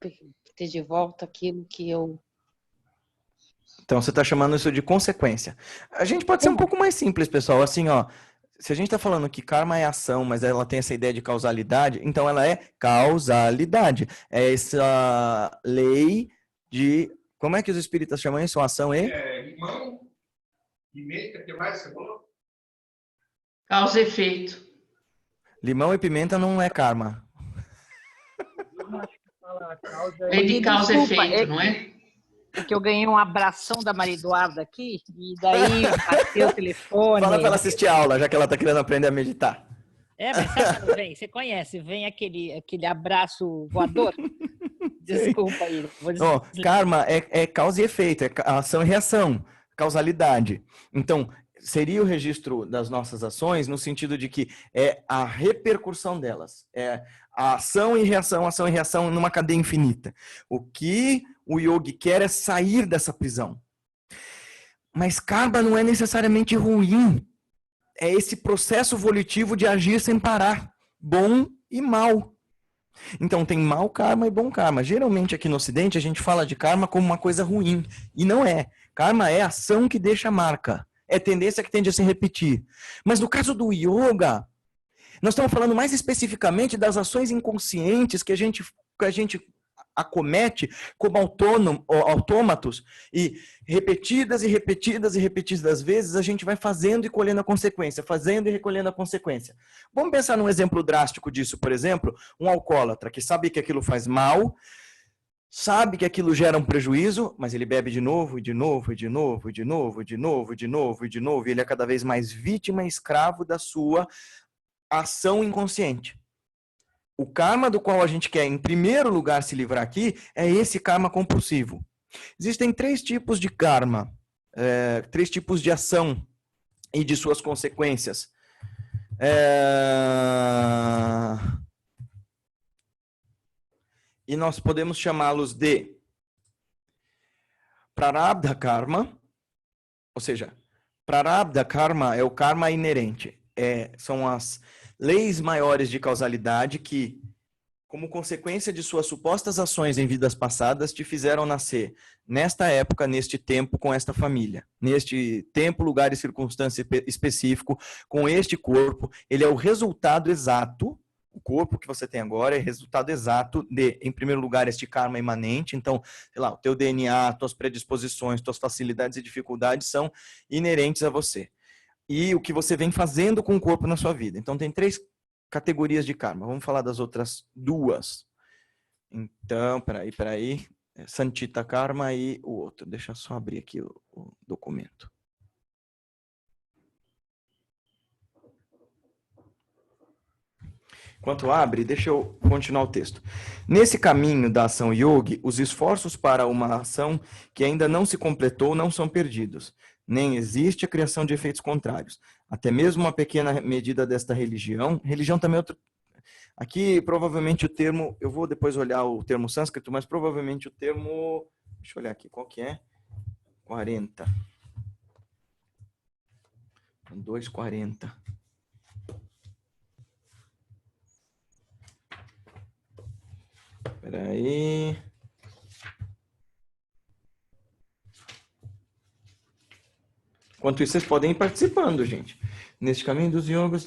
ter de volta aquilo que eu... Então, você está chamando isso de consequência. A gente pode ser um pouco mais simples, pessoal. Assim, ó, se a gente está falando que karma é ação, mas ela tem essa ideia de causalidade, então ela é causalidade. É essa lei de... Como é que os espíritas chamam isso? Uma ação e... Limão, pimenta, o que mais você falou? Causa e efeito. Limão e pimenta não é karma. Vem de causa e efeito, não é? Porque eu ganhei um abração da Maria Eduarda aqui, e daí bateu o telefone. Fala para ela assistir a aula, já que ela está querendo aprender a meditar. Mas sabe quando vem? Você conhece, vem aquele abraço voador? Desculpa aí. Karma é causa e efeito, é ação e reação, causalidade. Então, seria o registro das nossas ações no sentido de que é a repercussão delas. É a ação e reação numa cadeia infinita. O que o yogi quer é sair dessa prisão. Mas karma não é necessariamente ruim. É esse processo volitivo de agir sem parar. Bom e mal. Então, tem mau karma e bom karma. Geralmente, aqui no Ocidente, a gente fala de karma como uma coisa ruim. E não é. Karma é ação que deixa marca. É tendência que tende a se repetir. Mas no caso do yoga, nós estamos falando mais especificamente das ações inconscientes que a gente acomete como autômatos e repetidas vezes a gente vai fazendo e colhendo a consequência, fazendo e recolhendo a consequência. Vamos pensar num exemplo drástico disso, por exemplo, um alcoólatra que sabe que aquilo faz mal, sabe que aquilo gera um prejuízo, mas ele bebe de novo, e de novo, e de novo, e de novo, e de novo, e de novo, e de novo, e ele é cada vez mais vítima e escravo da sua ação inconsciente. O karma do qual a gente quer, em primeiro lugar, se livrar aqui, é esse karma compulsivo. Existem 3 tipos de karma, 3 tipos de ação e de suas consequências. E nós podemos chamá-los de Prarabdha Karma, ou seja, Prarabdha Karma é o karma inerente. São as leis maiores de causalidade que, como consequência de suas supostas ações em vidas passadas, te fizeram nascer nesta época, neste tempo, com esta família. Neste tempo, lugar e circunstância específico, com este corpo. Ele é o resultado exato, o corpo que você tem agora é resultado exato de, em primeiro lugar, este karma imanente. Então, sei lá, o teu DNA, tuas predisposições, tuas facilidades e dificuldades são inerentes a você. E o que você vem fazendo com o corpo na sua vida. Então, tem 3 categorias de karma. Vamos falar das outras 2. Então, peraí. Santita Karma e o outro. Deixa eu só abrir aqui o documento. Enquanto abre, deixa eu continuar o texto. Nesse caminho da ação yogi, os esforços para uma ação que ainda não se completou não são perdidos. Nem existe a criação de efeitos contrários. Até mesmo uma pequena medida desta religião também é outro. Aqui, provavelmente o termo, eu vou depois olhar o termo sânscrito, mas provavelmente o termo, deixa eu olhar aqui, qual que é? 40. 2,40. Espera aí. Enquanto isso, vocês podem ir participando, gente. Neste caminho dos yogas,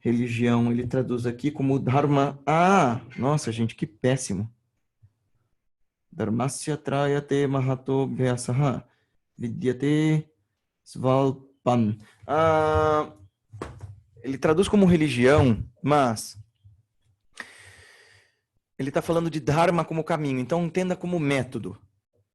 religião, ele traduz aqui como dharma. Ah, nossa, gente, que péssimo. Dharmasya trayate mahato vyasaha vidyate svalpan. Ele traduz como religião, mas ele está falando de dharma como caminho. Então, entenda como método.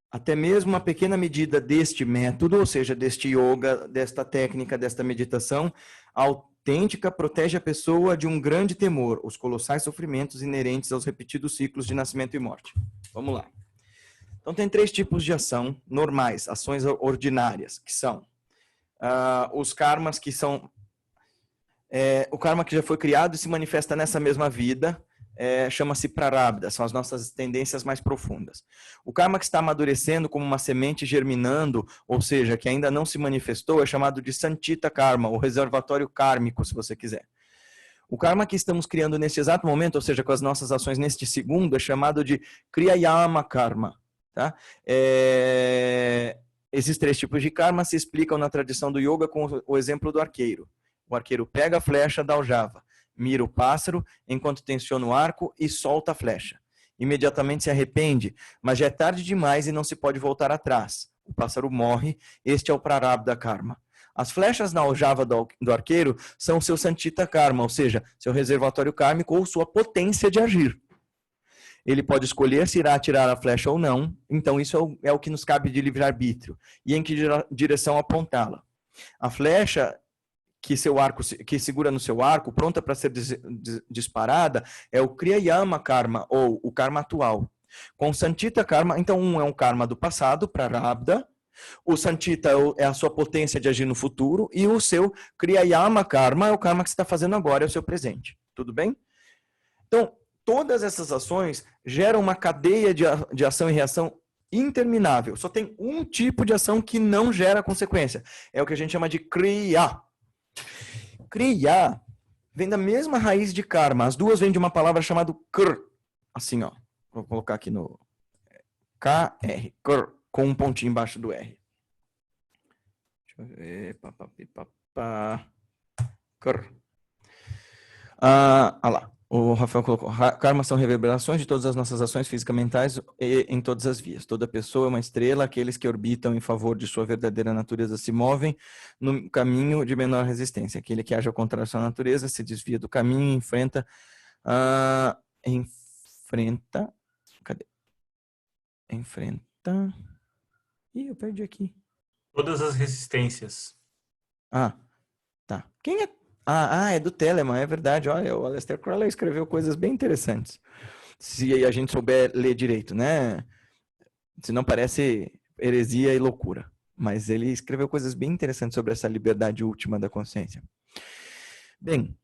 Até mesmo uma pequena medida deste método, ou seja, deste yoga, desta técnica, desta meditação, autêntica protege a pessoa de um grande temor, os colossais sofrimentos inerentes aos repetidos ciclos de nascimento e morte. Vamos lá. Então, tem 3 tipos de ação normais, ações ordinárias, que são os karmas que são... o karma que já foi criado e se manifesta nessa mesma vida, chama-se prarabdha, são as nossas tendências mais profundas. O karma que está amadurecendo como uma semente germinando, ou seja, que ainda não se manifestou, é chamado de santita karma, ou reservatório kármico, se você quiser. O karma que estamos criando neste exato momento, ou seja, com as nossas ações neste segundo, é chamado de kriyayama karma. Tá? Esses 3 tipos de karma se explicam na tradição do yoga com o exemplo do arqueiro. O arqueiro pega a flecha da aljava, mira o pássaro enquanto tensiona o arco e solta a flecha. Imediatamente se arrepende, mas já é tarde demais e não se pode voltar atrás. O pássaro morre, este é o prarabdha karma. As flechas na aljava do arqueiro são seu santita karma, ou seja, seu reservatório kármico ou sua potência de agir. Ele pode escolher se irá atirar a flecha ou não, então isso é o que nos cabe de livre-arbítrio. E em que direção apontá-la. A flecha que segura no seu arco, pronta para ser disparada, é o Kriyayama Karma, ou o karma atual. Com o Santita Karma, então um é um karma do passado, Prarabdha, o Santita é a sua potência de agir no futuro, e o seu Kriyayama Karma é o karma que você está fazendo agora, é o seu presente. Tudo bem? Então, todas essas ações geram uma cadeia de ação e reação interminável. Só tem um tipo de ação que não gera consequência. É o que a gente chama de Kriya. Kriya vem da mesma raiz de karma. As duas vêm de uma palavra chamada kr. Assim, ó. Vou colocar aqui no KR. Kr, com um pontinho embaixo do R. Deixa eu ver. Kr. Lá. O Rafael colocou, karma são reverberações de todas as nossas ações físicas, mentais e em todas as vias. Toda pessoa é uma estrela, aqueles que orbitam em favor de sua verdadeira natureza se movem no caminho de menor resistência. Aquele que age ao contrário da sua natureza se desvia do caminho e enfrenta Cadê? Enfrenta... Ih, eu perdi aqui. Todas as resistências. Ah, tá. Quem é? É do Telemann, é verdade. Olha, o Aleister Crowley escreveu coisas bem interessantes. Se a gente souber ler direito, né? Senão parece heresia e loucura. Mas ele escreveu coisas bem interessantes sobre essa liberdade última da consciência. Bem,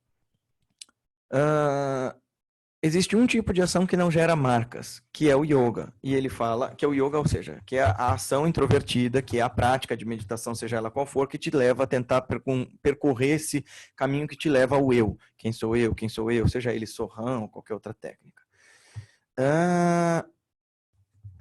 existe um tipo de ação que não gera marcas, que é o yoga. E ele fala que é o yoga, ou seja, que é a ação introvertida, que é a prática de meditação, seja ela qual for, que te leva a tentar percorrer esse caminho que te leva ao eu. Quem sou eu, seja ele Sohan ou qualquer outra técnica.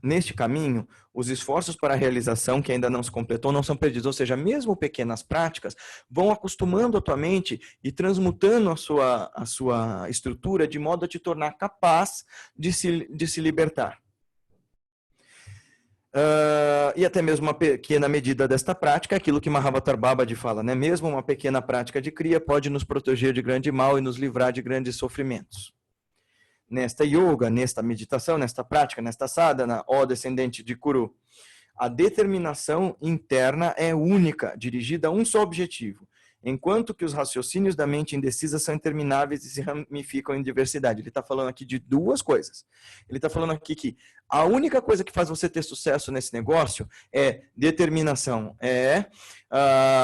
Neste caminho, os esforços para a realização que ainda não se completou não são perdidos, ou seja, mesmo pequenas práticas vão acostumando a tua mente e transmutando a sua estrutura de modo a te tornar capaz de se libertar. E até mesmo uma pequena medida desta prática, aquilo que Mahavatar Babaji fala, né? Mesmo uma pequena prática de Kriya pode nos proteger de grande mal e nos livrar de grandes sofrimentos. Nesta yoga, nesta meditação, nesta prática, nesta sadhana, ó descendente de Kuru, a determinação interna é única, dirigida a um só objetivo, enquanto que os raciocínios da mente indecisa são intermináveis e se ramificam em diversidade. Ele está falando aqui de duas coisas. Ele está falando aqui que a única coisa que faz você ter sucesso nesse negócio é determinação,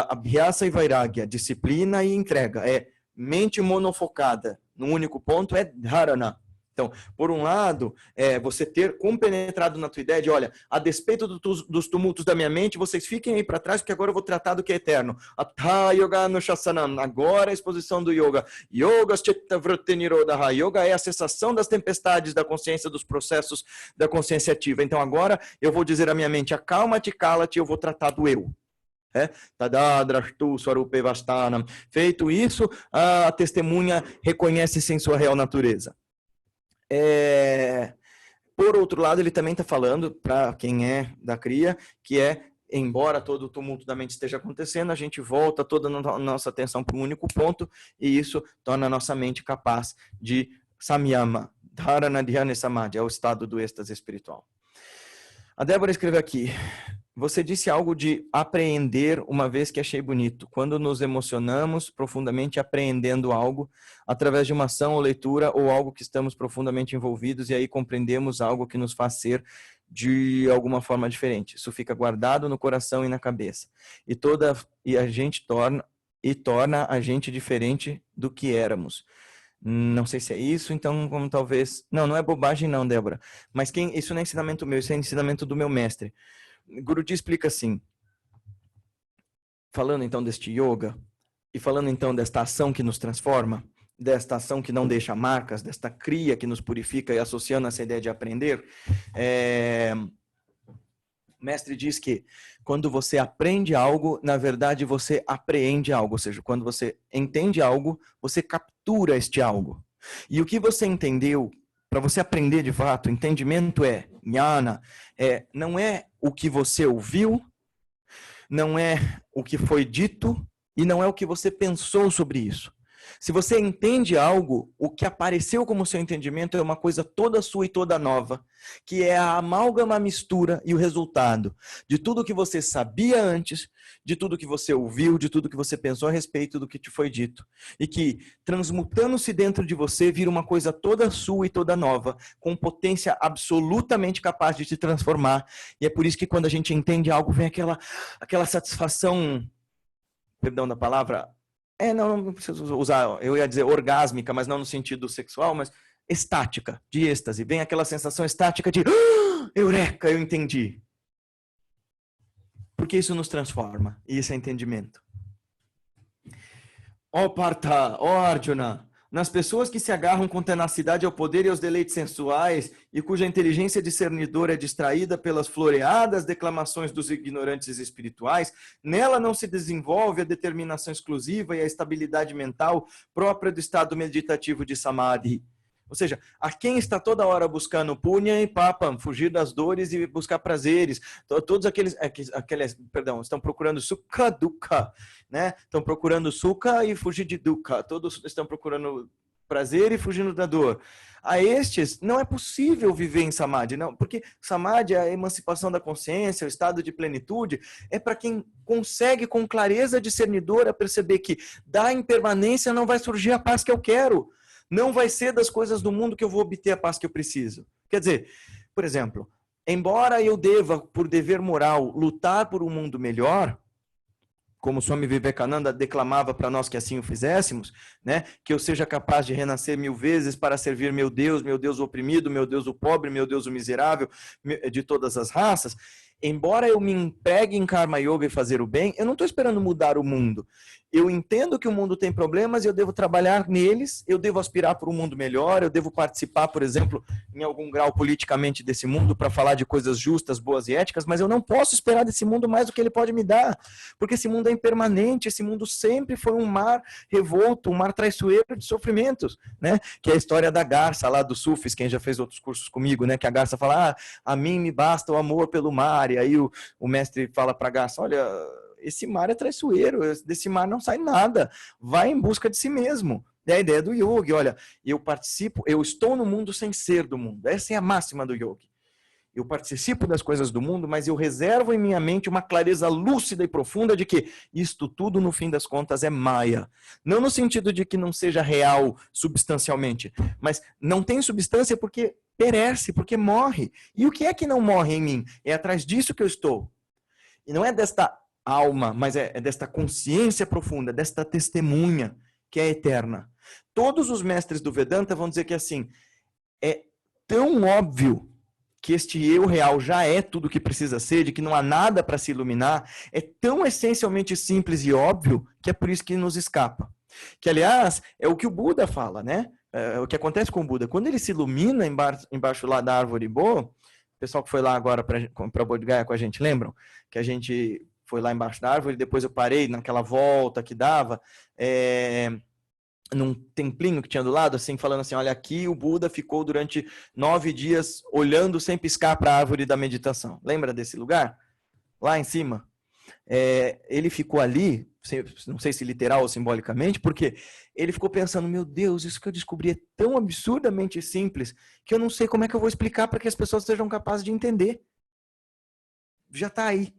abhyasa e vairagya, disciplina e entrega, é mente monofocada no único ponto, é dharana. Então, por um lado, você ter compenetrado na tua ideia de, olha, a despeito dos tumultos da minha mente, vocês fiquem aí para trás, porque agora eu vou tratar do que é eterno. Atha yoga no shasanam, agora a exposição do yoga. Yoga chitta vritti nirodha. Yoga é a cessação das tempestades da consciência, dos processos da consciência ativa. Então, agora eu vou dizer à minha mente, acalma-te, cala-te, eu vou tratar do eu. Feito isso, a testemunha reconhece-se em sua real natureza. Por outro lado, ele também está falando, para quem é da Kriya, que embora todo o tumulto da mente esteja acontecendo, a gente volta toda a nossa atenção para um único ponto, e isso torna a nossa mente capaz de samyama, dharana dhyana samadhi, é o estado do êxtase espiritual. A Débora escreveu aqui, você disse algo de apreender uma vez que achei bonito. Quando nos emocionamos profundamente apreendendo algo, através de uma ação ou leitura ou algo que estamos profundamente envolvidos e aí compreendemos algo que nos faz ser de alguma forma diferente. Isso fica guardado no coração e na cabeça. E a gente torna a gente diferente do que éramos. Não sei se é isso, então como talvez... Não é bobagem não, Débora. Mas isso não é ensinamento meu, isso é ensinamento do meu mestre. Guruji explica assim, falando então deste yoga, e falando então desta ação que nos transforma, desta ação que não deixa marcas, desta kriya que nos purifica e associando essa ideia de aprender, o mestre diz que quando você aprende algo, na verdade você apreende algo, ou seja, quando você entende algo, você captura este algo. E o que você entendeu, para você aprender de fato, entendimento jnana, não é o que você ouviu, não é o que foi dito e não é o que você pensou sobre isso. Se você entende algo, o que apareceu como seu entendimento é uma coisa toda sua e toda nova, que é a amálgama, a mistura e o resultado de tudo que você sabia antes, de tudo que você ouviu, de tudo que você pensou a respeito do que te foi dito. E que, transmutando-se dentro de você, vira uma coisa toda sua e toda nova, com potência absolutamente capaz de te transformar. E é por isso que quando a gente entende algo, vem aquela satisfação, perdão da palavra, não preciso usar, eu ia dizer orgásmica, mas não no sentido sexual, mas estática, de êxtase. Vem aquela sensação estática de eureka, eu entendi. Porque isso nos transforma, e isso é entendimento. Ó Partha, ó Arjuna, nas pessoas que se agarram com tenacidade ao poder e aos deleites sensuais e cuja inteligência discernidora é distraída pelas floreadas declamações dos ignorantes espirituais, nela não se desenvolve a determinação exclusiva e a estabilidade mental própria do estado meditativo de Samadhi. Ou seja, a quem está toda hora buscando punya e papam, fugir das dores e buscar prazeres, todos aqueles estão procurando sukha, dukkha, né? Estão procurando sukha e fugir de dukkha, todos estão procurando prazer e fugindo da dor. A estes, não é possível viver em Samadhi, não, porque Samadhi, a emancipação da consciência, o estado de plenitude, é para quem consegue com clareza discernidora perceber que da impermanência não vai surgir a paz que eu quero, não vai ser das coisas do mundo que eu vou obter a paz que eu preciso. Quer dizer, por exemplo, embora eu deva, por dever moral, lutar por um mundo melhor, como Swami Vivekananda declamava para nós que assim o fizéssemos, né? Que eu seja capaz de renascer 1000 vezes para servir meu Deus o oprimido, meu Deus o pobre, meu Deus o miserável, de todas as raças. Embora eu me empregue em Karma Yoga e fazer o bem, eu não estou esperando mudar o mundo. Eu entendo que o mundo tem problemas e eu devo trabalhar neles, eu devo aspirar por um mundo melhor, eu devo participar, por exemplo, em algum grau politicamente desse mundo para falar de coisas justas, boas e éticas, mas eu não posso esperar desse mundo mais do que ele pode me dar, porque esse mundo é impermanente, esse mundo sempre foi um mar revolto, um mar traiçoeiro de sofrimentos, né? Que é a história da garça lá dos sufis, quem já fez outros cursos comigo, né? Que a garça fala, a mim me basta o amor pelo mar, e aí o mestre fala para a garça, olha, esse mar é traiçoeiro, desse mar não sai nada, vai em busca de si mesmo. É a ideia do yogi, olha, eu participo, eu estou no mundo sem ser do mundo, essa é a máxima do yogi. Eu participo das coisas do mundo, mas eu reservo em minha mente uma clareza lúcida e profunda de que isto tudo, no fim das contas, é maia. Não no sentido de que não seja real substancialmente, mas não tem substância porque perece, porque morre. E o que é que não morre em mim? É atrás disso que eu estou. E não é desta alma, mas é desta consciência profunda, desta testemunha que é eterna. Todos os mestres do Vedanta vão dizer que assim, é tão óbvio que este eu real já é tudo o que precisa ser, de que não há nada para se iluminar, é tão essencialmente simples e óbvio que é por isso que nos escapa. Que, aliás, é o que o Buda fala, né? É o que acontece com o Buda. Quando ele se ilumina embaixo lá da árvore boa, o pessoal que foi lá agora para Bodh Gaya com a gente, lembram? Que a gente foi lá embaixo da árvore, depois eu parei naquela volta que dava, num templinho que tinha do lado, assim, falando assim, olha, aqui o Buda ficou durante 9 dias olhando sem piscar para a árvore da meditação. Lembra desse lugar? Lá em cima. Ele ficou ali, não sei se literal ou simbolicamente, porque ele ficou pensando, meu Deus, isso que eu descobri é tão absurdamente simples que eu não sei como é que eu vou explicar para que as pessoas sejam capazes de entender. Já está aí.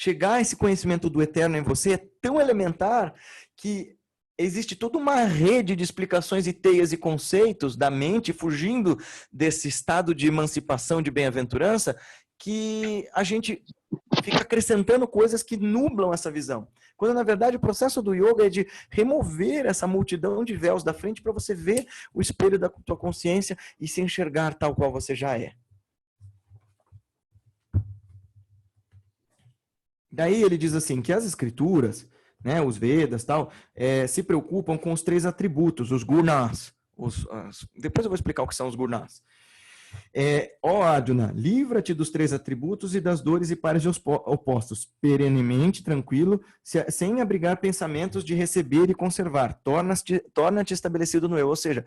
Chegar a esse conhecimento do eterno em você é tão elementar que existe toda uma rede de explicações e teias e conceitos da mente fugindo desse estado de emancipação, de bem-aventurança, que a gente fica acrescentando coisas que nublam essa visão. Quando, na verdade, o processo do yoga é de remover essa multidão de véus da frente para você ver o espelho da tua consciência e se enxergar tal qual você já é. Daí ele diz assim, que as escrituras, né, os Vedas, tal, se preocupam com os 3 atributos, os gunas. Depois eu vou explicar o que são os gunas. Ó Arjuna, livra-te dos 3 atributos e das dores e pares de opostos, perenemente tranquilo, sem abrigar pensamentos de receber e conservar. Torna-te estabelecido no eu. Ou seja,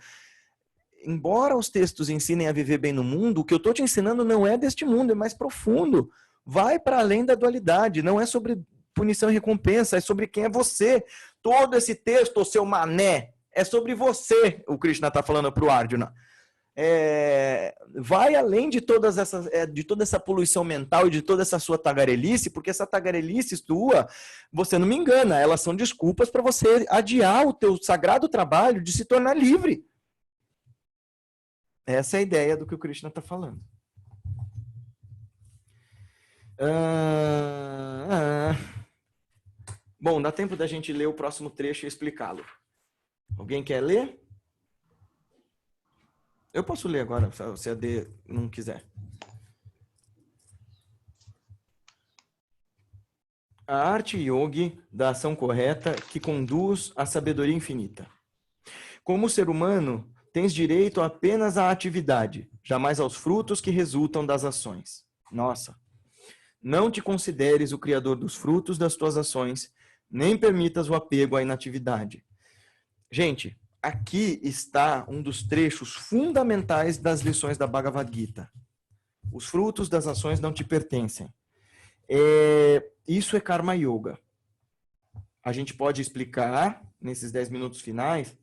embora os textos ensinem a viver bem no mundo, o que eu estou te ensinando não é deste mundo, é mais profundo. Vai para além da dualidade, não é sobre punição e recompensa, é sobre quem é você. Todo esse texto, o seu mané, é sobre você, o Krishna está falando para o Arjuna. Vai além de toda essa poluição mental e de toda essa sua tagarelice, porque essa tagarelice tua, você não me engana, elas são desculpas para você adiar o teu sagrado trabalho de se tornar livre. Essa é a ideia do que o Krishna está falando. Bom, dá tempo da gente ler o próximo trecho e explicá-lo. Alguém quer ler? Eu posso ler agora, se a D não quiser. A arte yogi da ação correta que conduz à sabedoria infinita. Como ser humano, tens direito apenas à atividade, jamais aos frutos que resultam das ações. Nossa! Não te consideres o criador dos frutos das tuas ações, nem permitas o apego à inatividade. Gente, aqui está um dos trechos fundamentais das lições da Bhagavad Gita. Os frutos das ações não te pertencem. Isso é Karma Yoga. A gente pode explicar, nesses 10 minutos finais,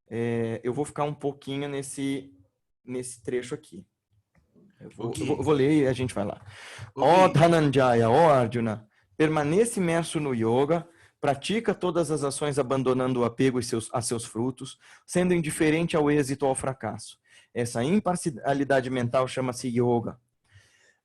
Eu vou ficar um pouquinho nesse trecho aqui. Eu Ok. vou ler e a gente vai lá. Ok. Ó Dhananjaya, ó Arjuna, permanece imerso no yoga, pratica todas as ações abandonando o apego a seus frutos, sendo indiferente ao êxito ou ao fracasso. Essa imparcialidade mental chama-se yoga.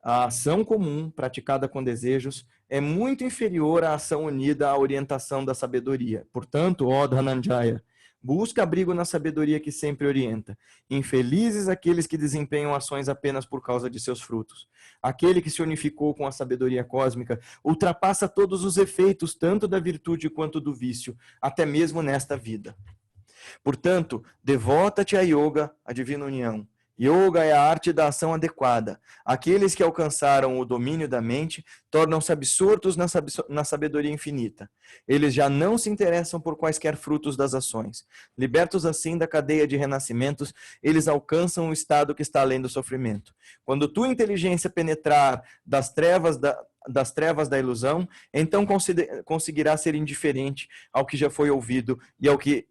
A ação comum, praticada com desejos, é muito inferior à ação unida à orientação da sabedoria. Portanto, ó Dhananjaya, busca abrigo na sabedoria que sempre orienta. Infelizes aqueles que desempenham ações apenas por causa de seus frutos. Aquele que se unificou com a sabedoria cósmica ultrapassa todos os efeitos, tanto da virtude quanto do vício, até mesmo nesta vida. Portanto, devota-te a yoga, a divina união. Yoga é a arte da ação adequada. Aqueles que alcançaram o domínio da mente tornam-se absortos na sabedoria infinita. Eles já não se interessam por quaisquer frutos das ações. Libertos assim da cadeia de renascimentos, eles alcançam o estado que está além do sofrimento. Quando tua inteligência penetrar das trevas da ilusão, então conseguirá ser indiferente ao que já foi ouvido e ao que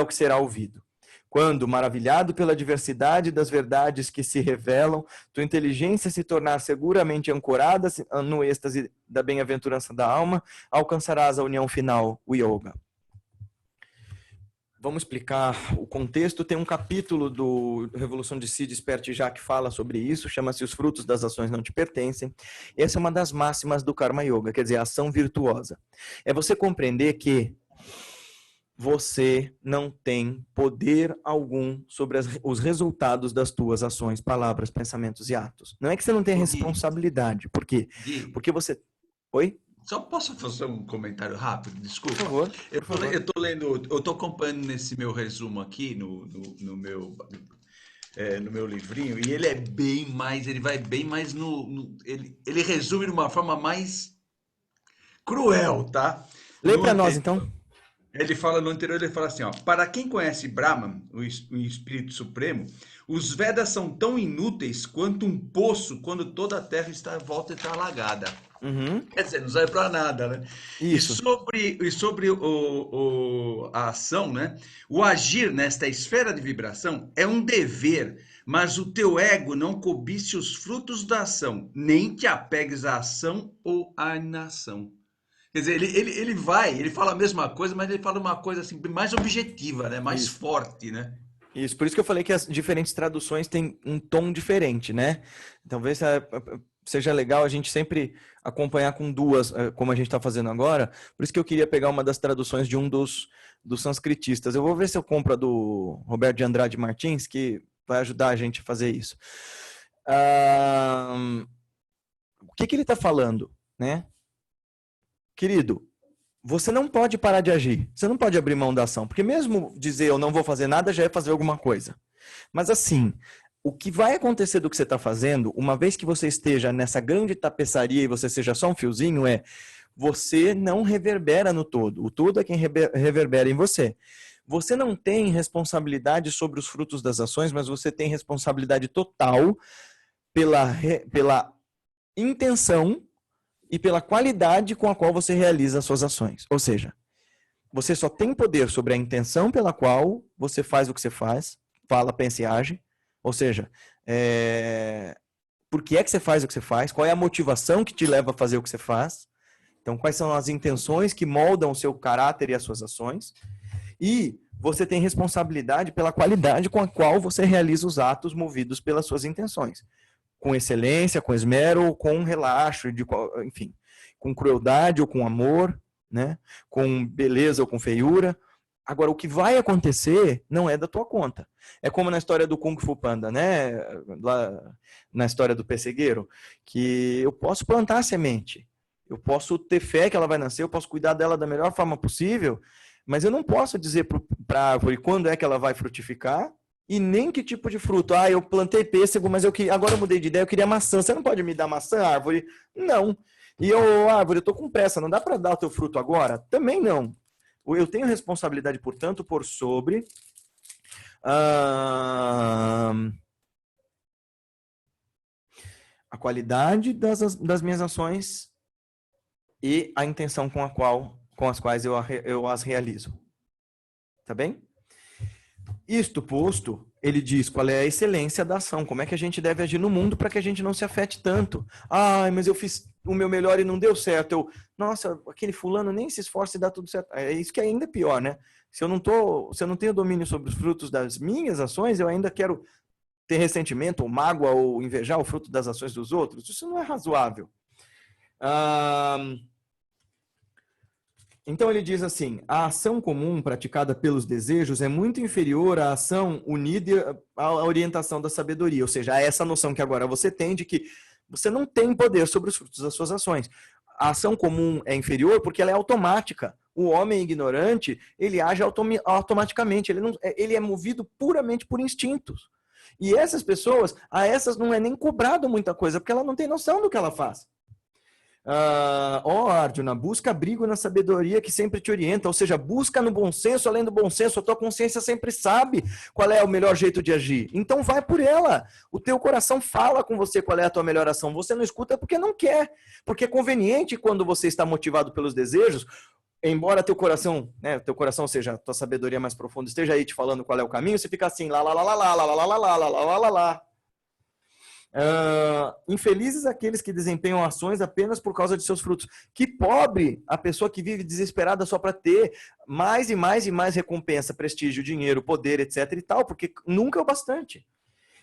será ouvido. Quando, maravilhado pela diversidade das verdades que se revelam, tua inteligência se tornar seguramente ancorada no êxtase da bem-aventurança da alma, alcançarás a união final, o yoga. Vamos explicar o contexto. Tem um capítulo do Revolução de Si, Desperte Já, que fala sobre isso, chama-se Os Frutos das Ações Não Te Pertencem. Essa é uma das máximas do Karma Yoga, quer dizer, a ação virtuosa. É você compreender que você não tem poder algum sobre os resultados das tuas ações, palavras, pensamentos e atos. Não é que você não tem responsabilidade. Por quê? Porque você... Oi? Só posso fazer um comentário rápido? Desculpa. Por favor. Eu tô lendo, eu tô acompanhando nesse meu resumo aqui no meu livrinho, e ele vai bem mais ele resume de uma forma mais cruel, tá? Lê para nós, então. Ele fala no anterior, ele fala assim, ó, para quem conhece Brahman, o Espírito Supremo, os Vedas são tão inúteis quanto um poço quando toda a terra volta e está alagada. Uhum. Quer dizer, não serve para nada, né? Isso. E sobre a ação, né? O agir nesta esfera de vibração é um dever, mas o teu ego não cobice os frutos da ação, nem te apegues à ação ou à inação. Quer dizer, ele fala a mesma coisa, mas ele fala uma coisa assim, mais objetiva, né? Mais forte, né? Isso, por isso que eu falei que as diferentes traduções têm um tom diferente, né? Talvez seja legal a gente sempre acompanhar com duas, como a gente está fazendo agora. Por isso que eu queria pegar uma das traduções de um dos sanscritistas. Eu vou ver se eu compro a do Roberto de Andrade Martins, que vai ajudar a gente a fazer isso. O que ele está falando, né? Querido, você não pode parar de agir. Você não pode abrir mão da ação. Porque mesmo dizer eu não vou fazer nada já é fazer alguma coisa. Mas assim, o que vai acontecer do que você está fazendo, uma vez que você esteja nessa grande tapeçaria e você seja só um fiozinho, você não reverbera no todo. O todo é quem reverbera em você. Você não tem responsabilidade sobre os frutos das ações, mas você tem responsabilidade total pela intenção e pela qualidade com a qual você realiza as suas ações. Ou seja, você só tem poder sobre a intenção pela qual você faz o que você faz, fala, pensa e age. Ou seja, por que é que você faz o que você faz? Qual é a motivação que te leva a fazer o que você faz? Então, quais são as intenções que moldam o seu caráter e as suas ações? E você tem responsabilidade pela qualidade com a qual você realiza os atos movidos pelas suas intenções. Com excelência, com esmero, com relaxo, enfim, com crueldade ou com amor, né? Com beleza ou com feiura. Agora, o que vai acontecer não é da tua conta. É como na história do Kung Fu Panda, né? Lá na história do pessegueiro, que eu posso plantar a semente, eu posso ter fé que ela vai nascer, eu posso cuidar dela da melhor forma possível, mas eu não posso dizer para a árvore quando é que ela vai frutificar, e nem que tipo de fruto. Eu plantei pêssego, mas agora eu mudei de ideia, eu queria maçã. Você não pode me dar maçã, árvore? Não. E árvore, eu tô com pressa, não dá para dar o teu fruto agora? Também não. Eu tenho responsabilidade, portanto, por sobre a qualidade das minhas ações e a intenção com as quais eu as realizo. Tá bem? Isto posto, ele diz qual é a excelência da ação, como é que a gente deve agir no mundo para que a gente não se afete tanto. Ah, mas eu fiz o meu melhor e não deu certo. Nossa, aquele fulano nem se esforça e dá tudo certo. É isso que ainda é pior, né? Se eu não tenho domínio sobre os frutos das minhas ações, eu ainda quero ter ressentimento, ou mágoa, ou invejar o fruto das ações dos outros. Isso não é razoável. Então ele diz assim, a ação comum praticada pelos desejos é muito inferior à ação unida à orientação da sabedoria, ou seja, a essa noção que agora você tem de que você não tem poder sobre os frutos das suas ações. A ação comum é inferior porque ela é automática. O homem ignorante, ele age automaticamente, ele é movido puramente por instintos. E essas pessoas, a essas não é nem cobrado muita coisa, porque ela não tem noção do que ela faz. Arjuna, busca abrigo na sabedoria que sempre te orienta, ou seja, busca no bom senso, além do bom senso, a tua consciência sempre sabe qual é o melhor jeito de agir. Então vai por ela. O teu coração fala com você qual é a tua melhor ação. Você não escuta porque não quer. Porque é conveniente quando você está motivado pelos desejos, embora teu coração, ou seja, a tua sabedoria mais profunda esteja aí te falando qual é o caminho, você fica assim, lá, lá, lá, lá, lá, lá, lá, lá, lá, lá, lá, lá, lá. Infelizes aqueles que desempenham ações apenas por causa de seus frutos. Que pobre a pessoa que vive desesperada só para ter mais e mais e mais recompensa, prestígio, dinheiro, poder, etc e tal, porque nunca é o bastante.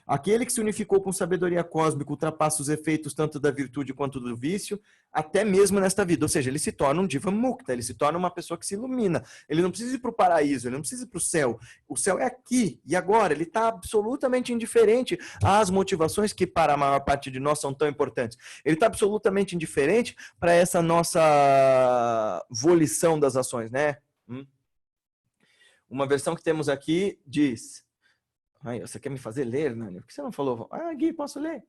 Aquele que se unificou com sabedoria cósmica ultrapassa os efeitos tanto da virtude quanto do vício, até mesmo nesta vida. Ou seja, ele se torna um diva mukta, ele se torna uma pessoa que se ilumina. Ele não precisa ir para o paraíso, ele não precisa ir para o céu. O céu é aqui e agora. Ele está absolutamente indiferente às motivações que para a maior parte de nós são tão importantes. Ele está absolutamente indiferente para essa nossa volição das ações, né? Uma versão que temos aqui diz... você quer me fazer ler, Nani? Por que você não falou? Gui, posso ler?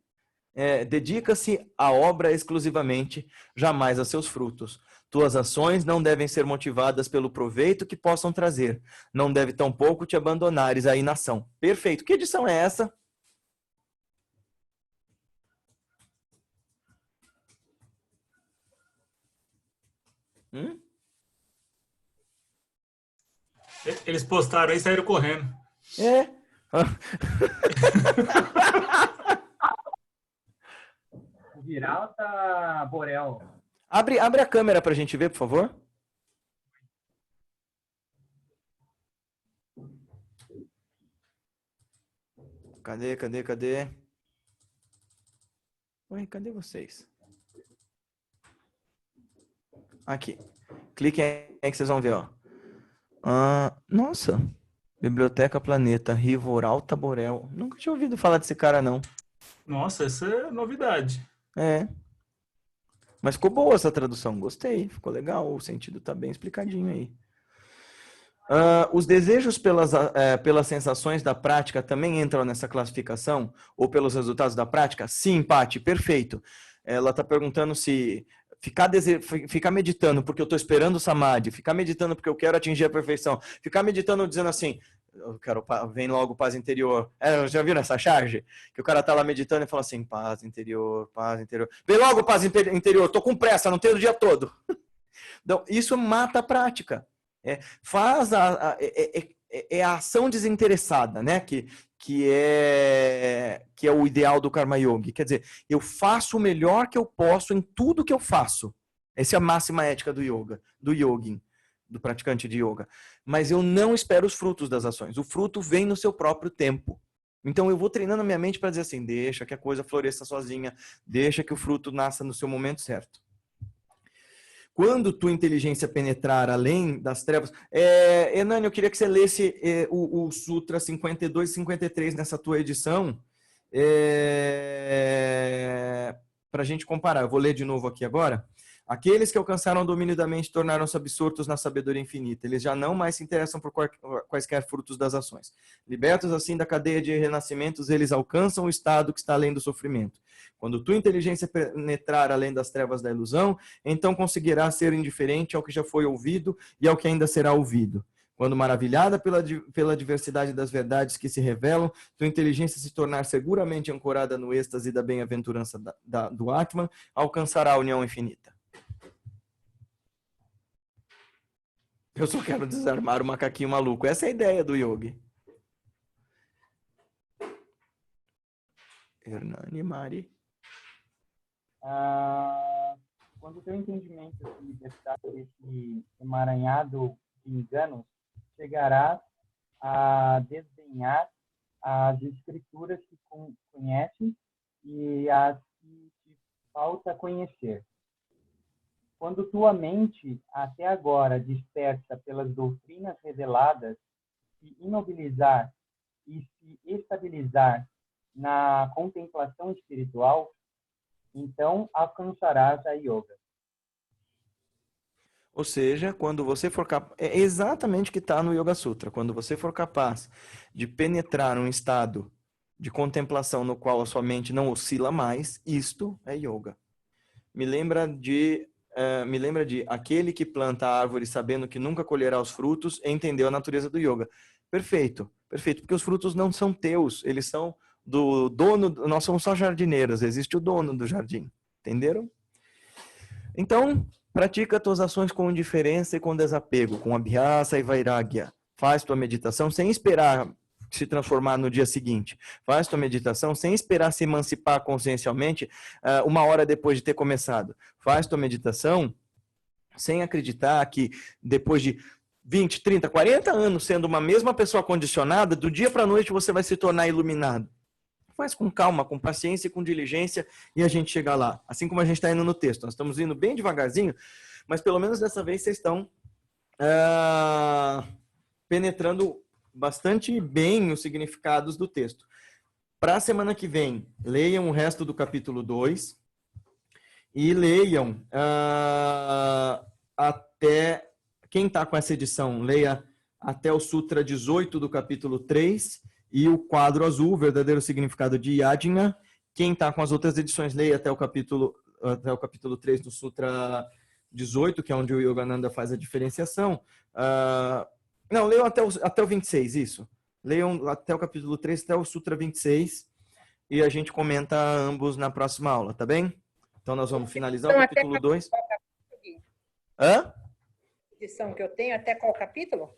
Dedica-se à obra exclusivamente, jamais a seus frutos. Tuas ações não devem ser motivadas pelo proveito que possam trazer. Não deve tampouco te abandonares à inação. Perfeito. Que edição é essa? Eles postaram aí e saíram correndo. Viralta Borel. Abre a câmera pra gente ver, por favor. Cadê? Oi, cadê vocês? Aqui. Cliquem aí que vocês vão ver, ó. Nossa. Biblioteca Planeta, Rivoralta Borel. Nunca tinha ouvido falar desse cara, não. Nossa, essa é novidade. Mas ficou boa essa tradução, gostei. Ficou legal, o sentido tá bem explicadinho aí. Os desejos pelas sensações da prática também entram nessa classificação? Ou pelos resultados da prática? Sim, Paty, perfeito. Ela está perguntando se ficar meditando porque eu estou esperando o Samadhi, ficar meditando porque eu quero atingir a perfeição, ficar meditando dizendo assim, vem logo paz interior. Já viram essa charge? Que o cara tá lá meditando e fala assim, paz interior, vem logo paz interior, tô com pressa, não tenho o dia todo. Então, isso mata a prática. É a ação desinteressada, né? Que é o ideal do Karma Yoga. Quer dizer, eu faço o melhor que eu posso em tudo que eu faço. Essa é a máxima ética do yoga, do yogin, do praticante de yoga. Mas eu não espero os frutos das ações. O fruto vem no seu próprio tempo. Então eu vou treinando a minha mente para dizer assim, deixa que a coisa floresça sozinha, deixa que o fruto nasça no seu momento certo. Quando tua inteligência penetrar além das trevas... Hernani, eu queria que você lesse o Sutra 52 e 53 nessa tua edição, para a gente comparar. Eu vou ler de novo aqui agora. Aqueles que alcançaram o domínio da mente tornaram-se absortos na sabedoria infinita. Eles já não mais se interessam por quaisquer frutos das ações. Libertos assim da cadeia de renascimentos, eles alcançam o estado que está além do sofrimento. Quando tua inteligência penetrar além das trevas da ilusão, então conseguirás ser indiferente ao que já foi ouvido e ao que ainda será ouvido. Quando maravilhada pela diversidade das verdades que se revelam, tua inteligência se tornar seguramente ancorada no êxtase da bem-aventurança do Atman, alcançará a união infinita. Eu só quero desarmar o macaquinho maluco. Essa é a ideia do yogi. Hernani, Mari. Quando o teu entendimento se libertar desse emaranhado de enganos, chegarás a desdenhar as escrituras que conheces e as que te falta conhecer. Quando tua mente, até agora dispersa pelas doutrinas reveladas, se imobilizar e se estabilizar na contemplação espiritual, então alcançarás a yoga. Ou seja, quando você for capaz... É exatamente o que está no Yoga Sutra. Quando você for capaz de penetrar um estado de contemplação no qual a sua mente não oscila mais, isto é yoga. Me lembra de aquele que planta a árvore sabendo que nunca colherá os frutos, entendeu a natureza do yoga. Perfeito, perfeito. Porque os frutos não são teus, eles são do dono, nós somos só jardineiros, existe o dono do jardim. Entenderam? Então, pratica tuas ações com indiferença e com desapego, com abhyasa e vairagya. Faz tua meditação sem esperar se transformar no dia seguinte. Faz tua meditação sem esperar se emancipar consciencialmente uma hora depois de ter começado. Faz tua meditação sem acreditar que depois de 20, 30, 40 anos sendo uma mesma pessoa condicionada, do dia para a noite você vai se tornar iluminado. Faz com calma, com paciência e com diligência e a gente chega lá. Assim como a gente está indo no texto. Nós estamos indo bem devagarzinho, mas pelo menos dessa vez vocês estão penetrando bastante bem os significados do texto. Para a semana que vem, leiam o resto do capítulo 2 e leiam até... Quem está com essa edição, leia até o Sutra 18 do capítulo 3 e o quadro azul, o verdadeiro significado de Yajna. Quem está com as outras edições, leia até o capítulo 3 do Sutra 18, que é onde o Yogananda faz a diferenciação. Não, leiam até o 26, isso. Leiam até o capítulo 3, até o Sutra 26, e a gente comenta ambos na próxima aula, tá bem? Então nós vamos finalizar o capítulo 2. Hã? Edição que eu tenho, até qual capítulo?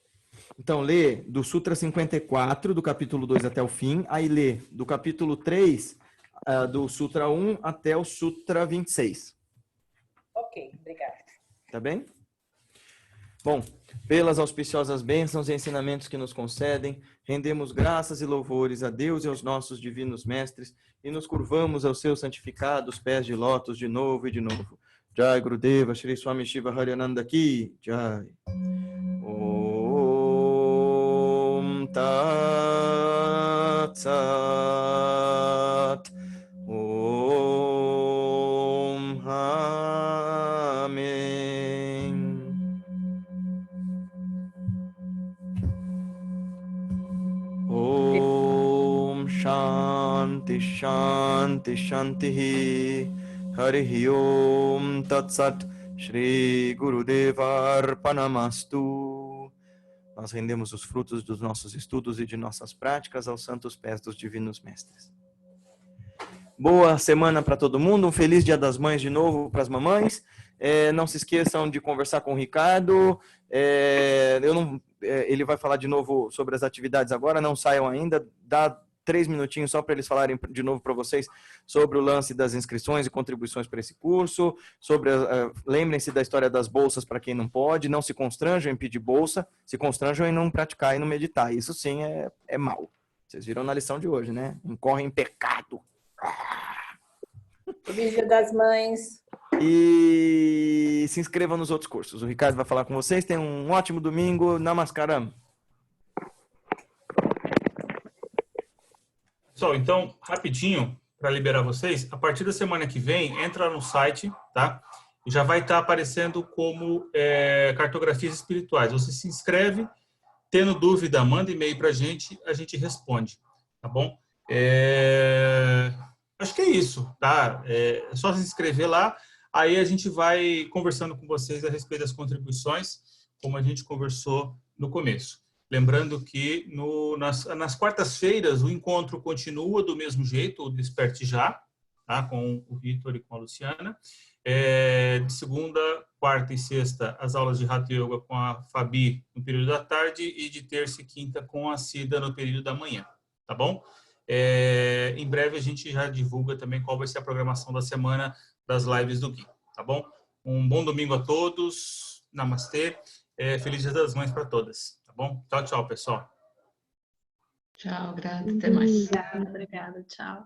Então, lê do Sutra 54, do capítulo 2 até o fim, aí lê do capítulo 3, do Sutra 1 até o Sutra 26. Ok, obrigada. Tá bem? Bom, pelas auspiciosas bênçãos e ensinamentos que nos concedem, rendemos graças e louvores a Deus e aos nossos divinos mestres e nos curvamos aos seus santificados pés de lótus de novo e de novo. Jai Gurudeva, Shri Swami Shiva Haryananda Ki, Jai. Om Tat Sat. Om Amém. Om Shanti Shanti Shanti. Harihi Om Tat Sat. Shri Gurudeva Arpanamastu. Nós rendemos os frutos dos nossos estudos e de nossas práticas aos santos pés dos divinos mestres. Boa semana para todo mundo, um feliz Dia das Mães de novo para as mamães. Não se esqueçam de conversar com o Ricardo. Ele vai falar de novo sobre as atividades agora, não saiam ainda. Dá 3 minutinhos só para eles falarem de novo para vocês sobre o lance das inscrições e contribuições para esse curso, lembrem-se da história das bolsas para quem não pode, não se constranjam em pedir bolsa, se constranjam em não praticar e não meditar, isso sim é mal. Vocês viram na lição de hoje, né? Incorrem em pecado. Feliz Dia das Mães. E se inscrevam nos outros cursos. O Ricardo vai falar com vocês. Tenham um ótimo domingo. Namaskaram. Pessoal, então, rapidinho, para liberar vocês, a partir da semana que vem, entra no site, tá? E já vai estar aparecendo como cartografias espirituais. Você se inscreve, tendo dúvida, manda e-mail para a gente responde, tá bom? Acho que é isso, tá? É só se inscrever lá, aí a gente vai conversando com vocês a respeito das contribuições, como a gente conversou no começo. Lembrando que nas quartas-feiras o encontro continua do mesmo jeito, o Desperte Já, tá? Com o Vitor e com a Luciana. De segunda, quarta e sexta, as aulas de Hatha Yoga com a Fabi no período da tarde e de terça e quinta com a Cida no período da manhã, tá bom? Em breve a gente já divulga também qual vai ser a programação da semana das lives do Gui, tá bom? Um bom domingo a todos. Namastê. Feliz Dia das Mães para todas, tá bom? Tchau, tchau, pessoal. Tchau, Grada. Até mais. Obrigada, tchau.